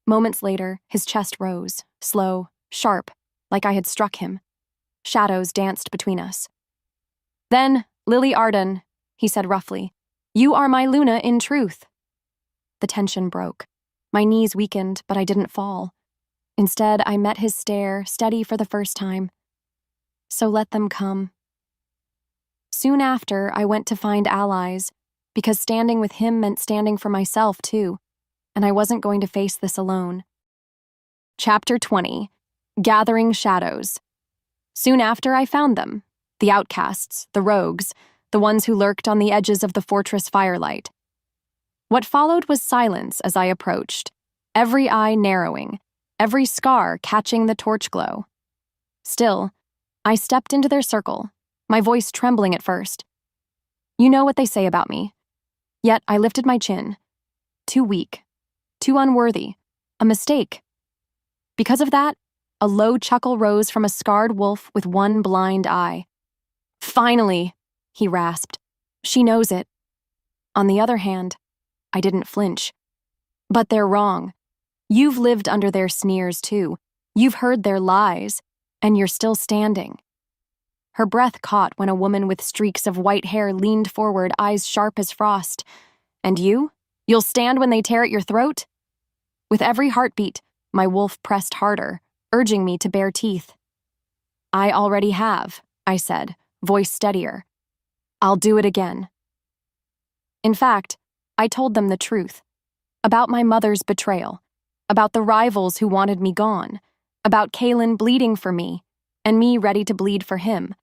Moments later, his chest rose, slow, sharp, like I had struck him. Shadows danced between us. "Then, Lily Arden," he said roughly, "you are my Luna in truth." The tension broke. My knees weakened, but I didn't fall. Instead, I met his stare, steady for the first time. "So let them come." Soon after, I went to find allies, because standing with him meant standing for myself, too, and I wasn't going to face this alone. Chapter 20. Gathering Shadows. Soon after, I found them. The outcasts, the rogues, the ones who lurked on the edges of the fortress firelight. What followed was silence as I approached, every eye narrowing, every scar catching the torch glow. Still, I stepped into their circle, my voice trembling at first. You know what they say about me. Yet I lifted my chin. Too weak, too unworthy, a mistake. Because of that, a low chuckle rose from a scarred wolf with one blind eye. "Finally," he rasped. "She knows it." On the other hand, I didn't flinch. "But they're wrong. You've lived under their sneers, too. You've heard their lies, and you're still standing." Her breath caught when a woman with streaks of white hair leaned forward, eyes sharp as frost. "And you? You'll stand when they tear at your throat?" With every heartbeat, my wolf pressed harder, urging me to bare teeth. "I already have," I said, voice steadier. "I'll do it again." In fact, I told them the truth. About my mother's betrayal. About the rivals who wanted me gone. About Kaylin bleeding for me, and me ready to bleed for him.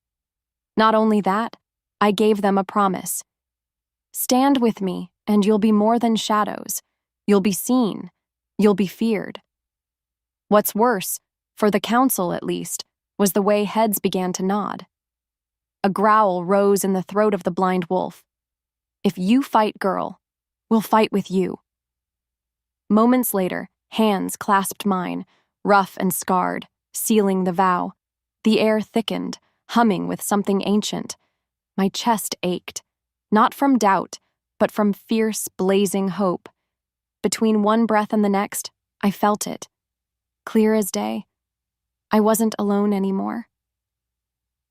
Not only that, I gave them a promise. Stand with me, and you'll be more than shadows. You'll be seen. You'll be feared. What's worse, for the council at least, was the way heads began to nod. A growl rose in the throat of the blind wolf. "If you fight, girl, we'll fight with you." Moments later, hands clasped mine, rough and scarred, sealing the vow. The air thickened, humming with something ancient. My chest ached, not from doubt, but from fierce, blazing hope. Between one breath and the next, I felt it. Clear as day. I wasn't alone anymore.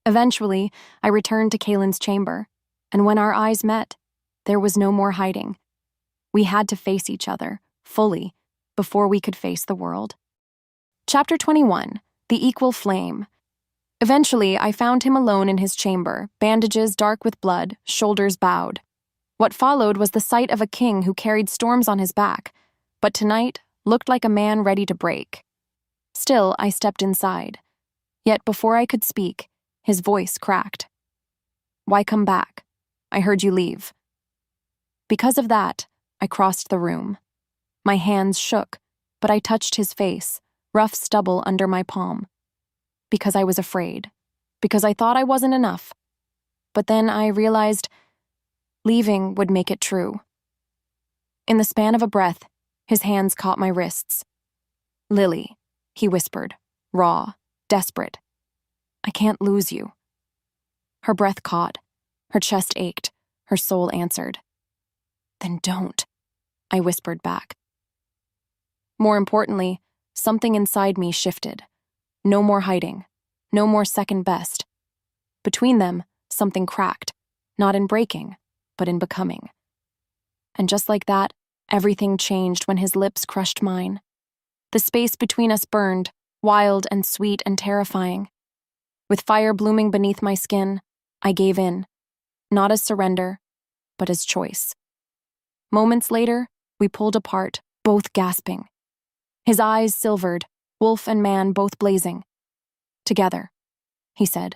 Eventually, I returned to Kaylin's chamber, and when our eyes met, there was no more hiding. We had to face each other, fully, before we could face the world. Chapter 21. The Equal Flame. Eventually, I found him alone in his chamber, bandages dark with blood, shoulders bowed. What followed was the sight of a king who carried storms on his back, but tonight looked like a man ready to break. Still, I stepped inside. Yet before I could speak, his voice cracked. "Why come back? I heard you leave." Because of that, I crossed the room. My hands shook, but I touched his face, rough stubble under my palm. Because I was afraid. Because I thought I wasn't enough. But then I realized leaving would make it true. In the span of a breath, his hands caught my wrists. "Lily," he whispered, raw, desperate. I can't lose you." Her breath caught. Her chest ached. Her soul answered. "Then don't," I whispered back. More importantly, something inside me shifted. No more hiding. No more second best. Between them, something cracked, not in breaking, but in becoming. And just like that, everything changed when his lips crushed mine. The space between us burned, wild and sweet and terrifying. With fire blooming beneath my skin, I gave in, not as surrender, but as choice. Moments later, we pulled apart, both gasping. His eyes silvered, wolf and man both blazing. "Together," he said.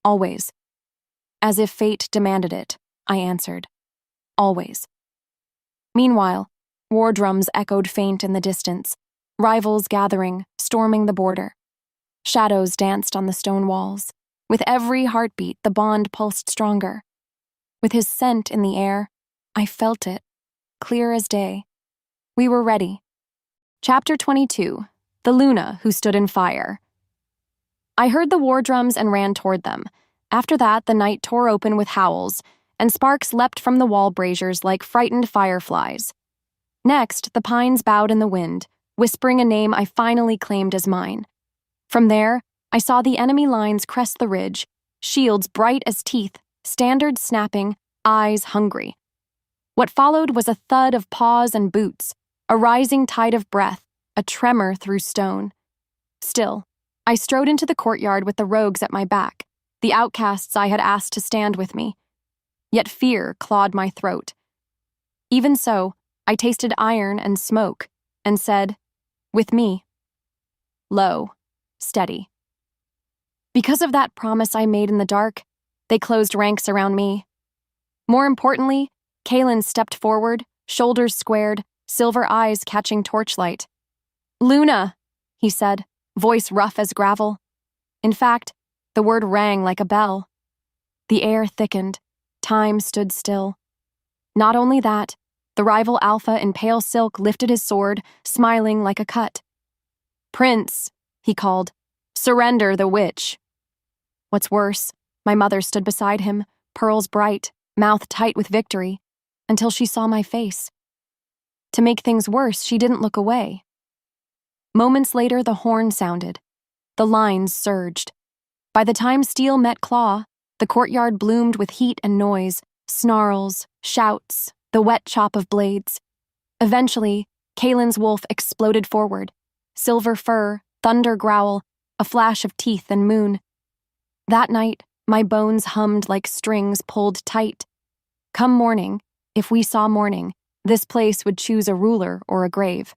"Always." As if fate demanded it, I answered. "Always." Meanwhile, war drums echoed faint in the distance, rivals gathering, storming the border. Shadows danced on the stone walls. With every heartbeat, the bond pulsed stronger. With his scent in the air, I felt it, clear as day. We were ready. Chapter 22, The Luna Who Stood in Fire. I heard the war drums and ran toward them. After that, the night tore open with howls, and sparks leapt from the wall braziers like frightened fireflies. Next, the pines bowed in the wind, whispering a name I finally claimed as mine. From there, I saw the enemy lines crest the ridge, shields bright as teeth, standards snapping, eyes hungry. What followed was a thud of paws and boots, a rising tide of breath, a tremor through stone. Still, I strode into the courtyard with the rogues at my back, the outcasts I had asked to stand with me. Yet fear clawed my throat. Even so, I tasted iron and smoke, and said, "With me." Low, steady. Because of that promise I made in the dark, they closed ranks around me. More importantly, Kalen stepped forward, shoulders squared, silver eyes catching torchlight. "Luna," he said, voice rough as gravel. In fact, the word rang like a bell. The air thickened. Time stood still. Not only that, the rival alpha in pale silk lifted his sword, smiling like a cut. "Prince," he called, "surrender the witch." What's worse, my mother stood beside him, pearls bright, mouth tight with victory, until she saw my face. To make things worse, she didn't look away. Moments later, the horn sounded. The lines surged. By the time steel met claw, the courtyard bloomed with heat and noise, snarls, shouts, the wet chop of blades. Eventually, Kalen's wolf exploded forward. Silver fur, thunder growl, a flash of teeth and moon. That night, my bones hummed like strings pulled tight. Come morning, if we saw morning, this place would choose a ruler or a grave.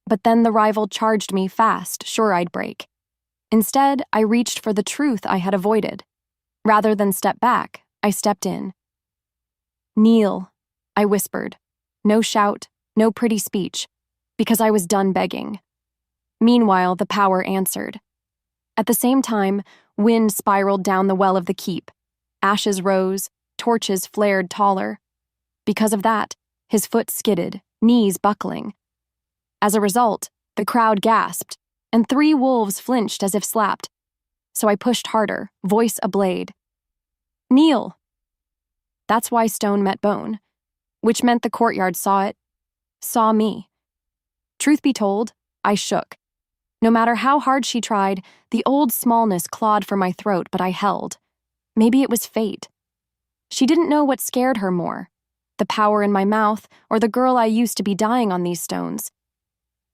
But then the rival charged me fast, sure I'd break. Instead, I reached for the truth I had avoided. Rather than step back, I stepped in. "Kneel," I whispered. No shout, no pretty speech, because I was done begging. Meanwhile, the power answered. At the same time, wind spiraled down the well of the keep. Ashes rose, torches flared taller. Because of that, his foot skidded, knees buckling. As a result, the crowd gasped, and 3 wolves flinched as if slapped. So I pushed harder, voice ablade. "Kneel." That's why stone met bone, which meant the courtyard saw it, saw me. Truth be told, I shook. No matter how hard she tried, the old smallness clawed for my throat, but I held. Maybe it was fate. She didn't know what scared her more, the power in my mouth or the girl I used to be dying on these stones.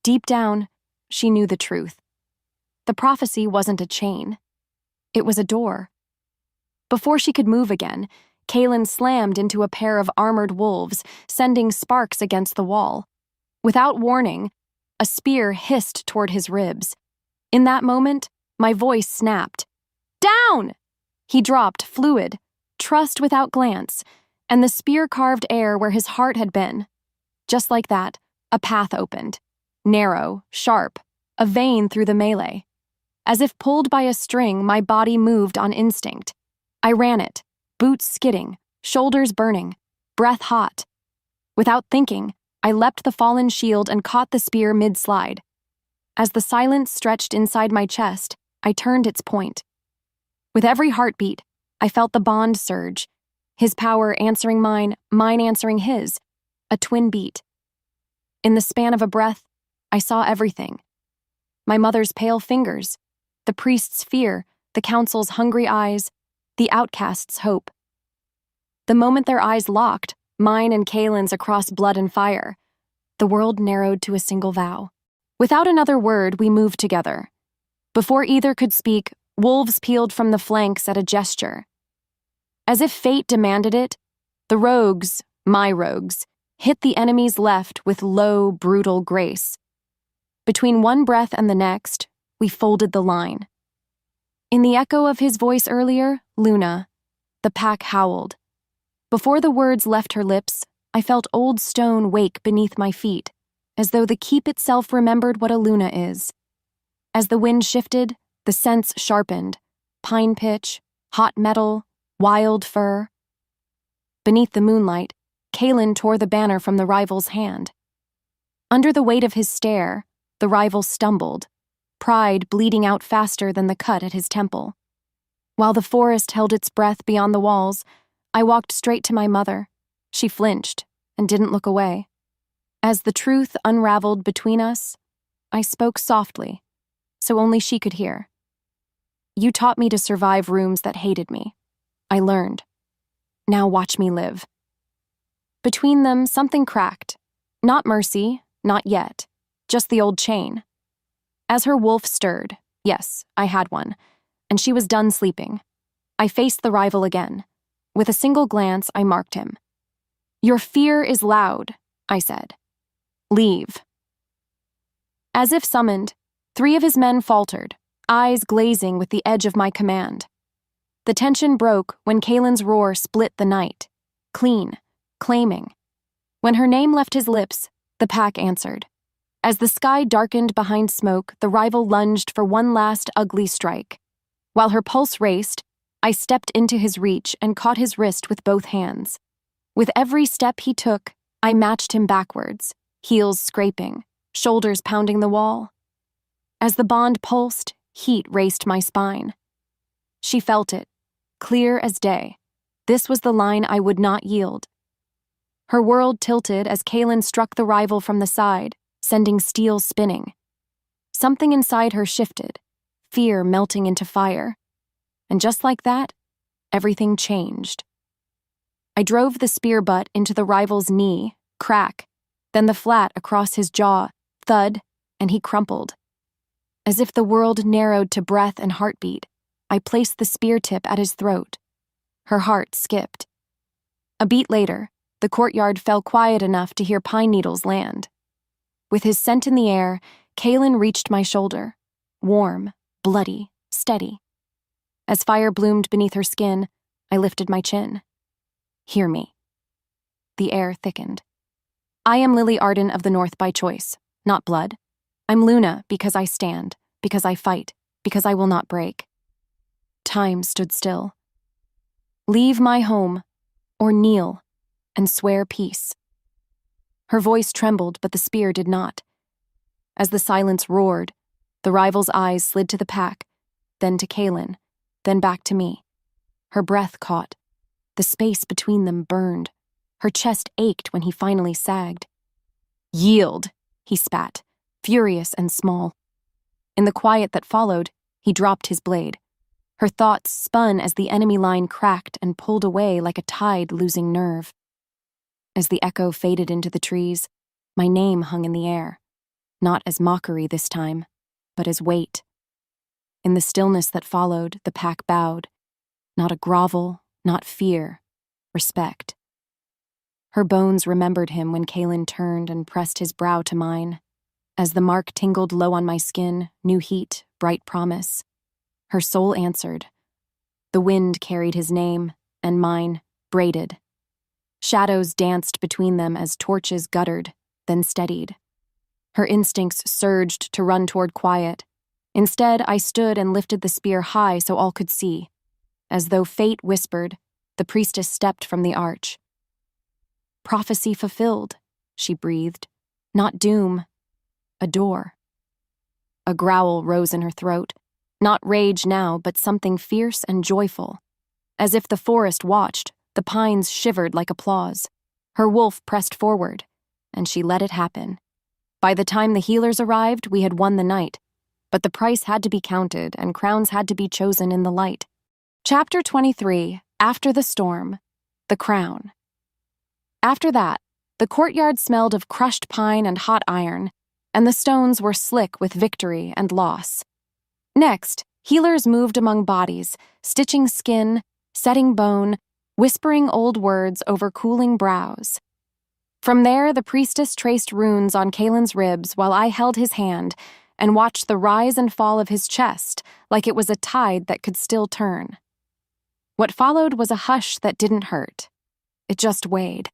Deep down, she knew the truth. The prophecy wasn't a chain. It was a door. Before she could move again, Kalen slammed into a pair of armored wolves, sending sparks against the wall. Without warning, a spear hissed toward his ribs. In that moment, my voice snapped. "Down!" He dropped, fluid, trust without glance, and the spear carved air where his heart had been. Just like that, a path opened. Narrow, sharp, a vein through the melee. As if pulled by a string, my body moved on instinct. I ran it, boots skidding, shoulders burning, breath hot. Without thinking, I leapt the fallen shield and caught the spear mid-slide. As the silence stretched inside my chest, I turned its point. With every heartbeat, I felt the bond surge, his power answering mine, mine answering his, a twin beat. In the span of a breath, I saw everything. My mother's pale fingers, the priest's fear, the council's hungry eyes, the outcasts' hope. The moment their eyes locked, mine and Kaylin's across blood and fire, the world narrowed to a single vow. Without another word, we moved together. Before either could speak, wolves peeled from the flanks at a gesture. As if fate demanded it, the rogues, my rogues, hit the enemy's left with low, brutal grace. Between one breath and the next, we folded the line. In the echo of his voice earlier, Luna, the pack howled. Before the words left her lips, I felt old stone wake beneath my feet, as though the keep itself remembered what a Luna is. As the wind shifted, the scents sharpened, pine pitch, hot metal, wild fur. Beneath the moonlight, Kaylin tore the banner from the rival's hand. Under the weight of his stare, the rival stumbled, pride bleeding out faster than the cut at his temple. While the forest held its breath beyond the walls, I walked straight to my mother. She flinched and didn't look away. As the truth unraveled between us, I spoke softly, so only she could hear. You taught me to survive rooms that hated me. I learned. Now watch me live. Between them, something cracked. Not mercy, not yet. Just the old chain. As her wolf stirred, yes, I had one, and she was done sleeping, I faced the rival again. With a single glance, I marked him. Your fear is loud, I said. Leave. As if summoned, 3 of his men faltered, eyes glazing with the edge of my command. The tension broke when Kaylin's roar split the night, clean, claiming. When her name left his lips, the pack answered. As the sky darkened behind smoke, the rival lunged for one last ugly strike. While her pulse raced, I stepped into his reach and caught his wrist with both hands. With every step he took, I matched him backwards, heels scraping, shoulders pounding the wall. As the bond pulsed, heat raced my spine. She felt it, clear as day. This was the line I would not yield. Her world tilted as Kaylin struck the rival from the side, sending steel spinning. Something inside her shifted, fear melting into fire. And just like that, everything changed. I drove the spear butt into the rival's knee, crack, then the flat across his jaw, thud, and he crumpled. As if the world narrowed to breath and heartbeat, I placed the spear tip at his throat. Her heart skipped. A beat later, the courtyard fell quiet enough to hear pine needles land. With his scent in the air, Kaylin reached my shoulder, warm, bloody, steady. As fire bloomed beneath her skin, I lifted my chin. Hear me. The air thickened. I am Lily Arden of the North by choice, not blood. I'm Luna because I stand, because I fight, because I will not break. Time stood still. Leave my home, or kneel, and swear peace. Her voice trembled, but the spear did not. As the silence roared, the rival's eyes slid to the pack, then to Kaylin, then back to me. Her breath caught. The space between them burned. Her chest ached when he finally sagged. Yield, he spat, furious and small. In the quiet that followed, he dropped his blade. Her thoughts spun as the enemy line cracked and pulled away like a tide losing nerve. As the echo faded into the trees, my name hung in the air, not as mockery this time, but as weight. In the stillness that followed, the pack bowed, not a grovel, not fear, respect. Her bones remembered him when Kaylin turned and pressed his brow to mine. As the mark tingled low on my skin, new heat, bright promise. Her soul answered. The wind carried his name, and mine, braided. Shadows danced between them as torches guttered, then steadied. Her instincts surged to run toward quiet. Instead, I stood and lifted the spear high so all could see. As though fate whispered, the priestess stepped from the arch. Prophecy fulfilled, she breathed. Not doom. A door. A growl rose in her throat. Not rage now, but something fierce and joyful. As if the forest watched, the pines shivered like applause. Her wolf pressed forward, and she let it happen. By the time the healers arrived, we had won the night. But the price had to be counted, and crowns had to be chosen in the light. Chapter 23, After the Storm, The Crown. After that, the courtyard smelled of crushed pine and hot iron, and the stones were slick with victory and loss. Next, healers moved among bodies, stitching skin, setting bone, whispering old words over cooling brows. From there, the priestess traced runes on Kalen's ribs while I held his hand and watched the rise and fall of his chest like it was a tide that could still turn. What followed was a hush that didn't hurt. It just weighed.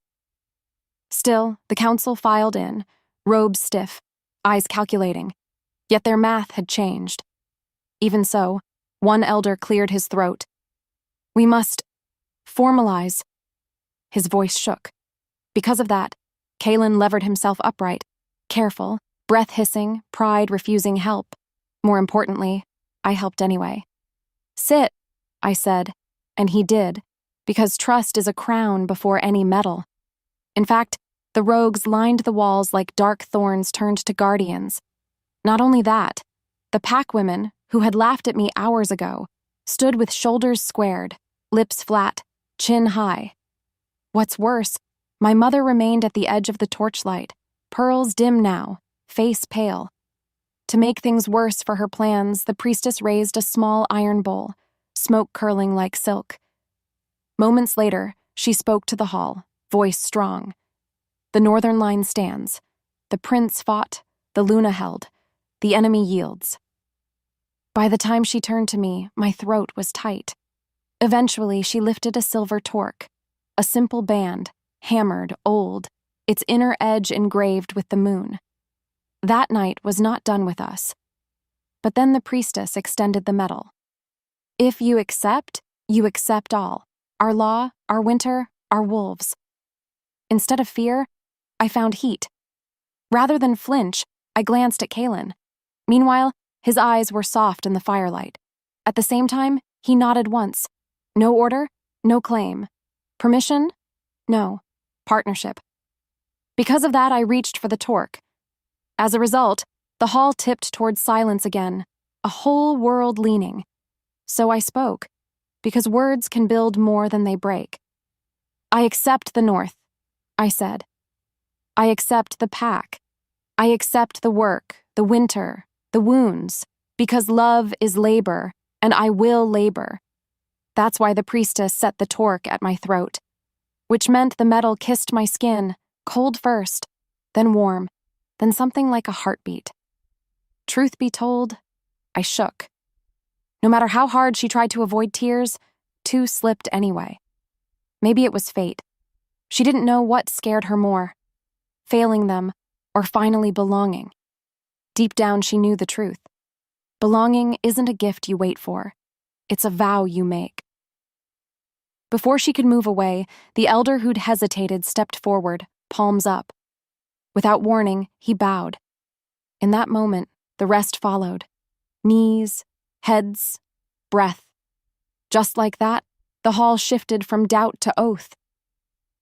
Still, the council filed in, robes stiff, eyes calculating, yet their math had changed. Even so, one elder cleared his throat. "We must formalize." His voice shook. Because of that, Kalen levered himself upright, careful, breath hissing, pride refusing help. More importantly, I helped anyway. "Sit," I said, and he did, because trust is a crown before any medal. In fact, the rogues lined the walls like dark thorns turned to guardians. Not only that, the packwomen, who had laughed at me hours ago, stood with shoulders squared, lips flat, chin high. What's worse, my mother remained at the edge of the torchlight, pearls dim now, face pale. To make things worse for her plans, the priestess raised a small iron bowl, smoke curling like silk. Moments later, she spoke to the hall, voice strong. "The northern line stands. The prince fought, the Luna held. The enemy yields." By the time she turned to me, my throat was tight. Eventually, she lifted a silver torque, a simple band, hammered, old, its inner edge engraved with the moon. That night was not done with us. But then the priestess extended the medal. "If you accept all. Our law, our winter, our wolves." Instead of fear, I found heat. Rather than flinch, I glanced at Kalen. Meanwhile, his eyes were soft in the firelight. At the same time, he nodded once. No order, no claim. Permission? No. Partnership. Because of that, I reached for the torque. As a result, the hall tipped towards silence again, a whole world leaning. So I spoke, because words can build more than they break. "I accept the North," I said. "I accept the pack. I accept the work, the winter, the wounds, because love is labor, and I will labor." That's why the priestess set the torque at my throat, which meant the metal kissed my skin, cold first, then warm, then something like a heartbeat. Truth be told, I shook. No matter how hard she tried to avoid tears, two slipped anyway. Maybe it was fate. She didn't know what scared her more, failing them or finally belonging. Deep down, she knew the truth. Belonging isn't a gift you wait for. It's a vow you make. Before she could move away, the elder who'd hesitated stepped forward, palms up. Without warning, he bowed. In that moment, the rest followed. Knees, heads, breath. Just like that, the hall shifted from doubt to oath.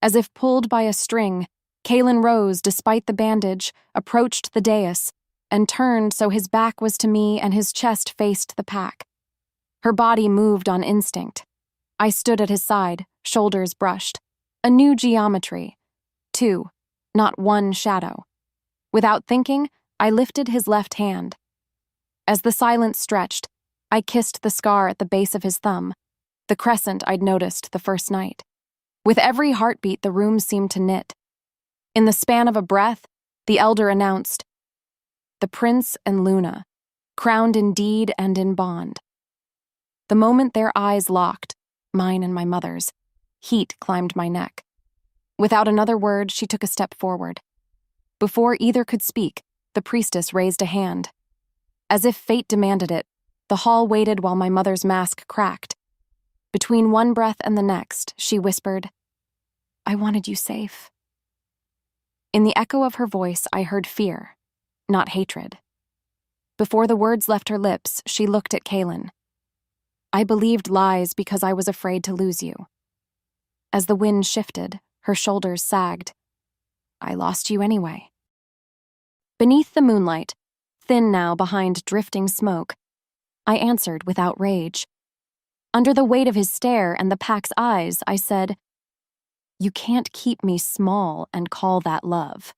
As if pulled by a string, Kalen rose despite the bandage, approached the dais, and turned so his back was to me and his chest faced the pack. Her body moved on instinct. I stood at his side, shoulders brushed. A new geometry. Two, not one shadow. Without thinking, I lifted his left hand. As the silence stretched, I kissed the scar at the base of his thumb, the crescent I'd noticed the first night. With every heartbeat, the room seemed to knit. In the span of a breath, the elder announced, "The prince and Luna, crowned in deed and in bond." The moment their eyes locked, mine and my mother's, heat climbed my neck. Without another word, she took a step forward. Before either could speak, the priestess raised a hand. As if fate demanded it, the hall waited while my mother's mask cracked. Between one breath and the next, she whispered, "I wanted you safe." In the echo of her voice, I heard fear, not hatred. Before the words left her lips, she looked at Kaylin. I believed lies because I was afraid to lose you. As the wind shifted, her shoulders sagged. I lost you anyway. Beneath the moonlight, thin now behind drifting smoke, I answered without rage. Under the weight of his stare and the pack's eyes, I said, You can't keep me small and call that love.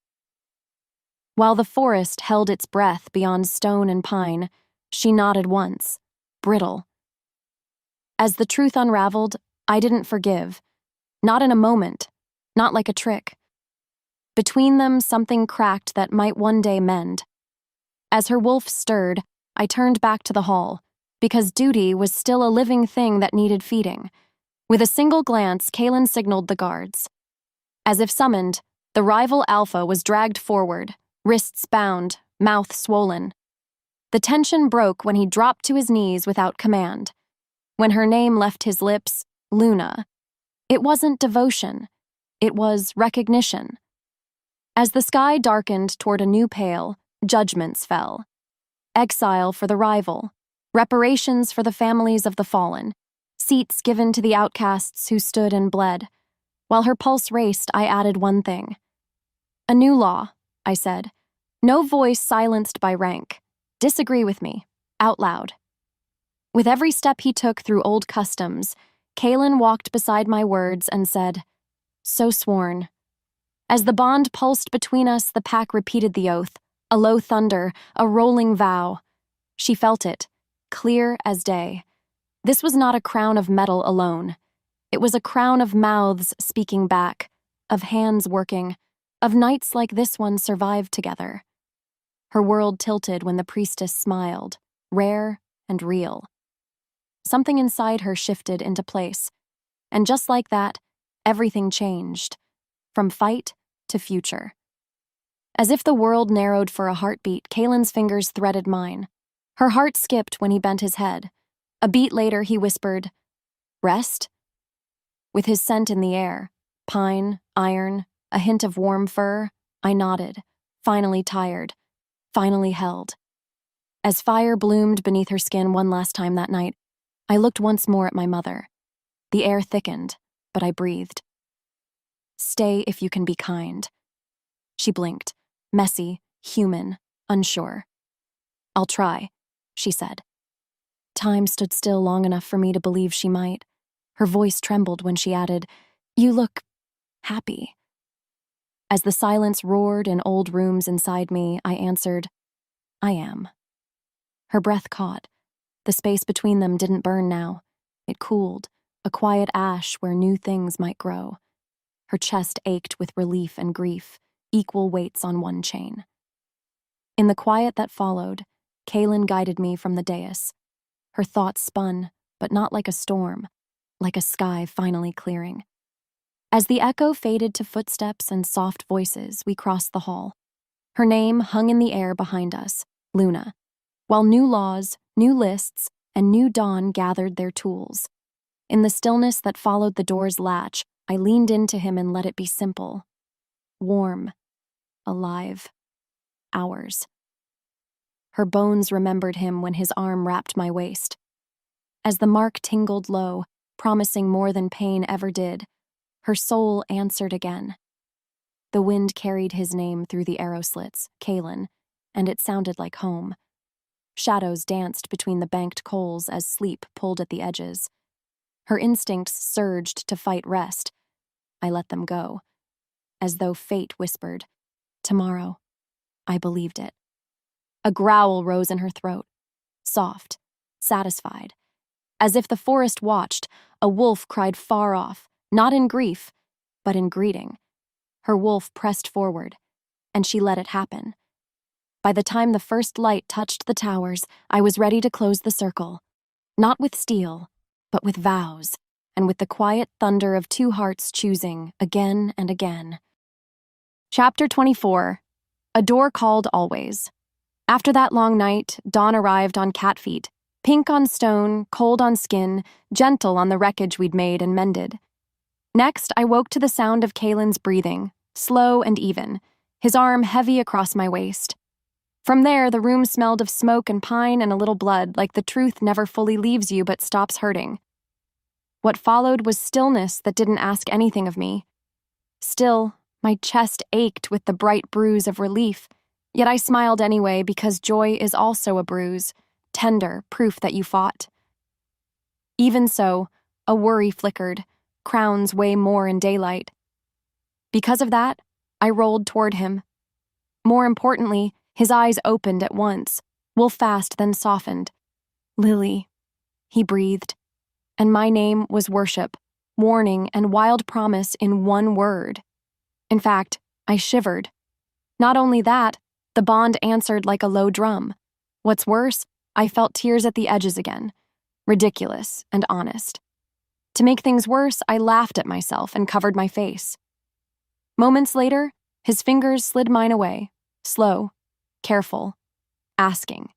While the forest held its breath beyond stone and pine, she nodded once, brittle. As the truth unraveled, I didn't forgive. Not in a moment, not like a trick. Between them, something cracked that might one day mend. As her wolf stirred, I turned back to the hall, because duty was still a living thing that needed feeding. With a single glance, Kaylin signaled the guards. As if summoned, the rival alpha was dragged forward, wrists bound, mouth swollen. The tension broke when he dropped to his knees without command. When her name left his lips, Luna. It wasn't devotion. It was recognition. As the sky darkened toward a new pale, judgments fell. Exile for the rival, reparations for the families of the fallen, seats given to the outcasts who stood and bled. While her pulse raced, I added one thing. A new law, I said. No voice silenced by rank. Disagree with me, out loud. With every step he took through old customs, Kaylin walked beside my words and said, So sworn. As the bond pulsed between us, the pack repeated the oath, a low thunder, a rolling vow. She felt it, clear as day. This was not a crown of metal alone. It was a crown of mouths speaking back, of hands working, of nights like this one survived together. Her world tilted when the priestess smiled, rare and real. Something inside her shifted into place, and just like that, everything changed, from fight to future. As if the world narrowed for a heartbeat, Kaylin's fingers threaded mine. Her heart skipped when he bent his head. A beat later, he whispered, Rest? With his scent in the air, pine, iron, a hint of warm fur, I nodded, finally tired, finally held. As fire bloomed beneath her skin one last time that night, I looked once more at my mother. The air thickened, but I breathed. Stay if you can be kind. She blinked, messy, human, unsure. I'll try, she said. Time stood still long enough for me to believe she might. Her voice trembled when she added, You look happy. As the silence roared in old rooms inside me, I answered, I am. Her breath caught. The space between them didn't burn now. It cooled, a quiet ash where new things might grow. Her chest ached with relief and grief, equal weights on one chain. In the quiet that followed, Kaylin guided me from the dais. Her thoughts spun, but not like a storm, like a sky finally clearing. As the echo faded to footsteps and soft voices, we crossed the hall. Her name hung in the air behind us, Luna, while new laws, new lists, and new dawn gathered their tools. In the stillness that followed the door's latch, I leaned into him and let it be simple. Warm. Alive. Ours. Her bones remembered him when his arm wrapped my waist. As the mark tingled low, promising more than pain ever did, her soul answered again. The wind carried his name through the arrow slits, Kaylin, and it sounded like home. Shadows danced between the banked coals as sleep pulled at the edges. Her instincts surged to fight rest. I let them go. As though fate whispered, Tomorrow. I believed it. A growl rose in her throat, soft, satisfied. As if the forest watched, a wolf cried far off, not in grief, but in greeting. Her wolf pressed forward, and she let it happen. By the time the first light touched the towers, I was ready to close the circle. Not with steel, but with vows, and with the quiet thunder of two hearts choosing again and again. Chapter 24. A door called always. After that long night, dawn arrived on cat feet, pink on stone, cold on skin, gentle on the wreckage we'd made and mended. Next, I woke to the sound of Kaylin's breathing, slow and even, his arm heavy across my waist. From there, the room smelled of smoke and pine and a little blood, like the truth never fully leaves you but stops hurting. What followed was stillness that didn't ask anything of me. Still, my chest ached with the bright bruise of relief, yet I smiled anyway because joy is also a bruise, tender proof that you fought. Even so, a worry flickered, crowns weigh more in daylight. Because of that, I rolled toward him. More importantly, his eyes opened at once, wolf-fast then softened. Lily, he breathed, and my name was worship, warning, and wild promise in one word. In fact, I shivered. Not only that, the bond answered like a low drum. What's worse, I felt tears at the edges again, ridiculous and honest. To make things worse, I laughed at myself and covered my face. Moments later, his fingers slid mine away, slow, careful, asking.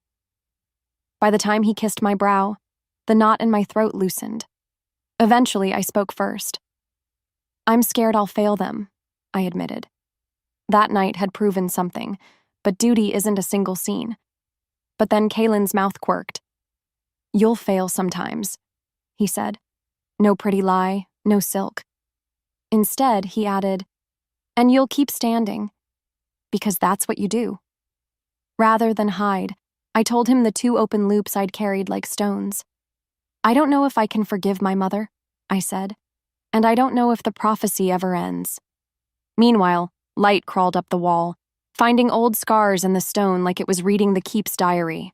By the time he kissed my brow, the knot in my throat loosened. Eventually, I spoke first. I'm scared I'll fail them, I admitted. That night had proven something, but duty isn't a single scene. But then Kaylin's mouth quirked. You'll fail sometimes, he said. No pretty lie, no silk. Instead, he added, and you'll keep standing, because that's what you do. Rather than hide, I told him the 2 open loops I'd carried like stones. I don't know if I can forgive my mother, I said, and I don't know if the prophecy ever ends. Meanwhile, light crawled up the wall, finding old scars in the stone like it was reading the keep's diary.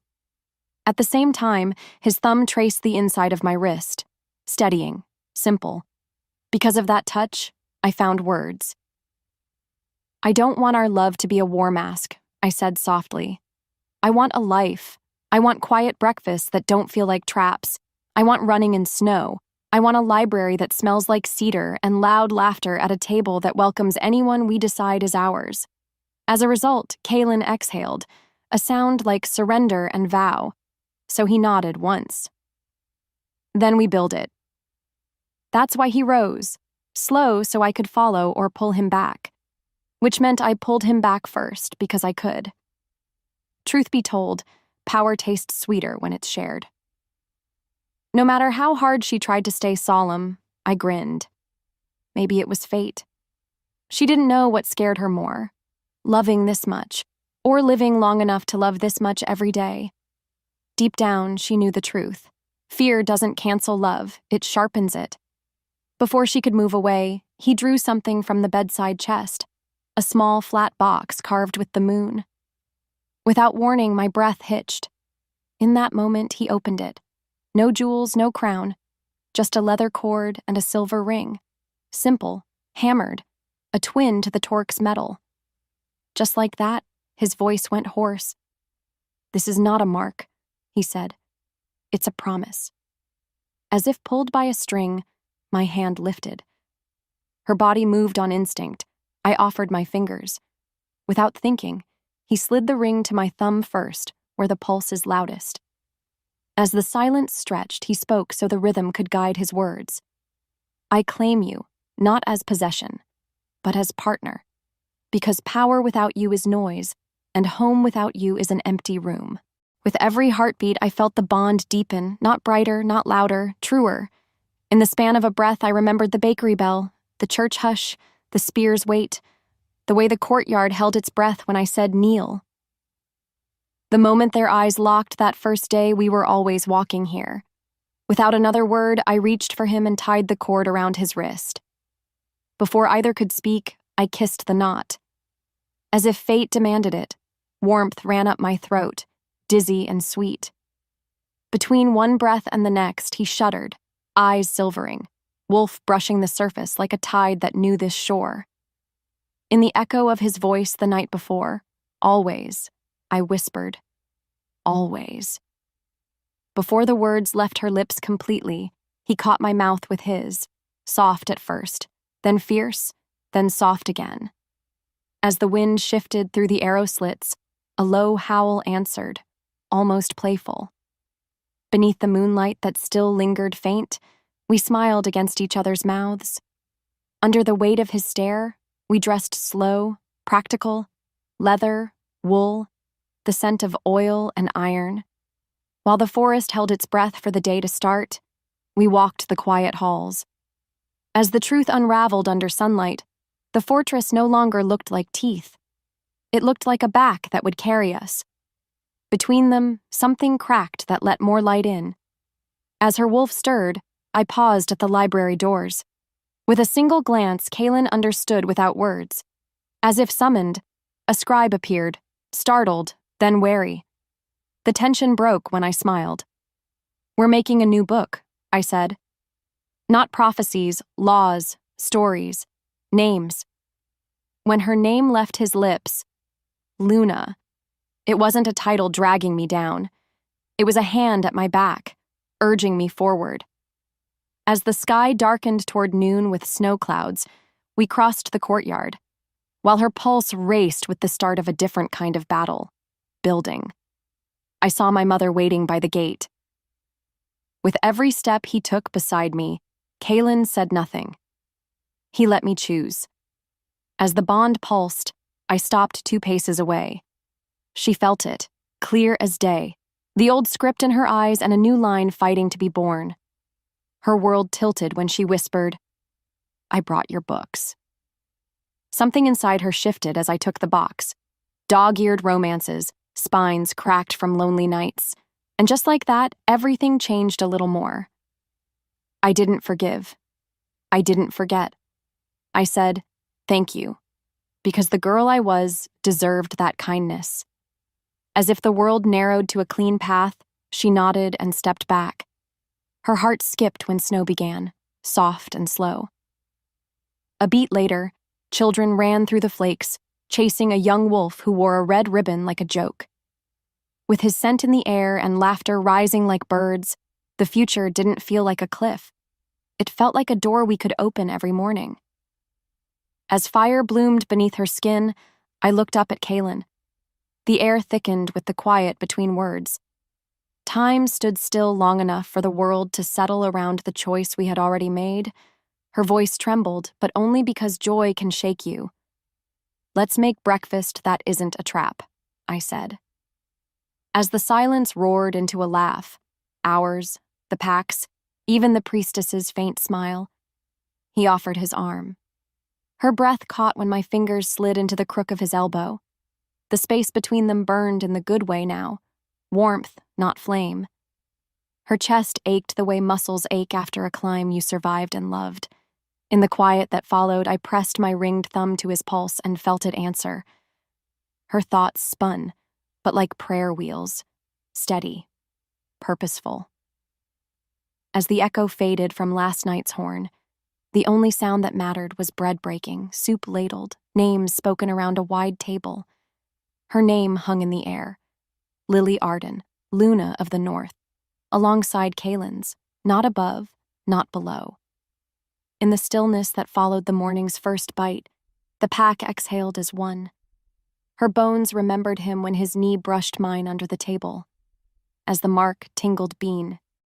At the same time, his thumb traced the inside of my wrist, steadying, simple. Because of that touch, I found words. I don't want our love to be a war mask, I said softly. I want a life. I want quiet breakfasts that don't feel like traps. I want running in snow. I want a library that smells like cedar and loud laughter at a table that welcomes anyone we decide is ours. As a result, Kaylin exhaled, a sound like surrender and vow, so he nodded once. Then we build it. That's why he rose, slow so I could follow or pull him back, which meant I pulled him back first because I could. Truth be told, power tastes sweeter when it's shared. No matter how hard she tried to stay solemn, I grinned. Maybe it was fate. She didn't know what scared her more, loving this much, or living long enough to love this much every day. Deep down, she knew the truth. Fear doesn't cancel love, it sharpens it. Before she could move away, he drew something from the bedside chest, a small flat box carved with the moon. Without warning, my breath hitched. In that moment, he opened it. No jewels, no crown, just a leather cord and a silver ring. Simple, hammered, a twin to the Torque's metal. Just like that, his voice went hoarse. This is not a mark, he said. It's a promise. As if pulled by a string, my hand lifted. Her body moved on instinct. I offered my fingers. Without thinking, he slid the ring to my thumb first, where the pulse is loudest. As the silence stretched, he spoke so the rhythm could guide his words. I claim you, not as possession, but as partner, because power without you is noise, and home without you is an empty room. With every heartbeat, I felt the bond deepen, not brighter, not louder, truer. In the span of a breath, I remembered the bakery bell, the church hush, the spear's weight, the way the courtyard held its breath when I said kneel. The moment their eyes locked that first day, we were always walking here. Without another word, I reached for him and tied the cord around his wrist. Before either could speak, I kissed the knot. As if fate demanded it, warmth ran up my throat, dizzy and sweet. Between one breath and the next, he shuddered, eyes silvering, wolf brushing the surface like a tide that knew this shore. In the echo of his voice the night before, always, I whispered, always. Before the words left her lips completely, he caught my mouth with his, soft at first, then fierce, then soft again. As the wind shifted through the arrow slits, a low howl answered, almost playful. Beneath the moonlight that still lingered faint, we smiled against each other's mouths. Under the weight of his stare, we dressed slow, practical, leather, wool, the scent of oil and iron. While the forest held its breath for the day to start, we walked the quiet halls. As the truth unraveled under sunlight, the fortress no longer looked like teeth. It looked like a back that would carry us. Between them, something cracked that let more light in. As her wolf stirred, I paused at the library doors. With a single glance, Kaelin understood without words. As if summoned, a scribe appeared, startled, then wary. The tension broke when I smiled. "We're making a new book," I said. "Not prophecies, laws, stories, names." When her name left his lips, Luna, it wasn't a title dragging me down. It was a hand at my back, urging me forward. As the sky darkened toward noon with snow clouds, we crossed the courtyard, while her pulse raced with the start of a different kind of battle, building. I saw my mother waiting by the gate. With every step he took beside me, Kaelin said nothing. He let me choose. As the bond pulsed, I stopped 2 paces away. She felt it, clear as day, the old script in her eyes and a new line fighting to be born. Her world tilted when she whispered, "I brought your books." Something inside her shifted as I took the box. Dog-eared romances, spines cracked from lonely nights, and just like that, everything changed a little more. I didn't forgive. I didn't forget. I said, "Thank you," because the girl I was deserved that kindness. As if the world narrowed to a clean path, she nodded and stepped back. Her heart skipped when snow began, soft and slow. A beat later, children ran through the flakes, chasing a young wolf who wore a red ribbon like a joke. With his scent in the air and laughter rising like birds, the future didn't feel like a cliff. It felt like a door we could open every morning. As fire bloomed beneath her skin, I looked up at Kaelin. The air thickened with the quiet between words. Time stood still long enough for the world to settle around the choice we had already made. Her voice trembled, but only because joy can shake you. "Let's make breakfast that isn't a trap," I said. As the silence roared into a laugh, ours, the pack's, even the priestess's faint smile, he offered his arm. Her breath caught when my fingers slid into the crook of his elbow. The space between them burned in the good way now, warmth, not flame. Her chest ached the way muscles ache after a climb you survived and loved. In the quiet that followed, I pressed my ringed thumb to his pulse and felt it answer. Her thoughts spun, but like prayer wheels, steady, purposeful. As the echo faded from last night's horn, the only sound that mattered was bread breaking, soup ladled, names spoken around a wide table. Her name hung in the air. Lily Arden, Luna of the North, alongside Kaelin's, not above, not below. In the stillness that followed the morning's first bite, the pack exhaled as one. Her bones remembered him when his knee brushed mine under the table. As the mark tingled bean,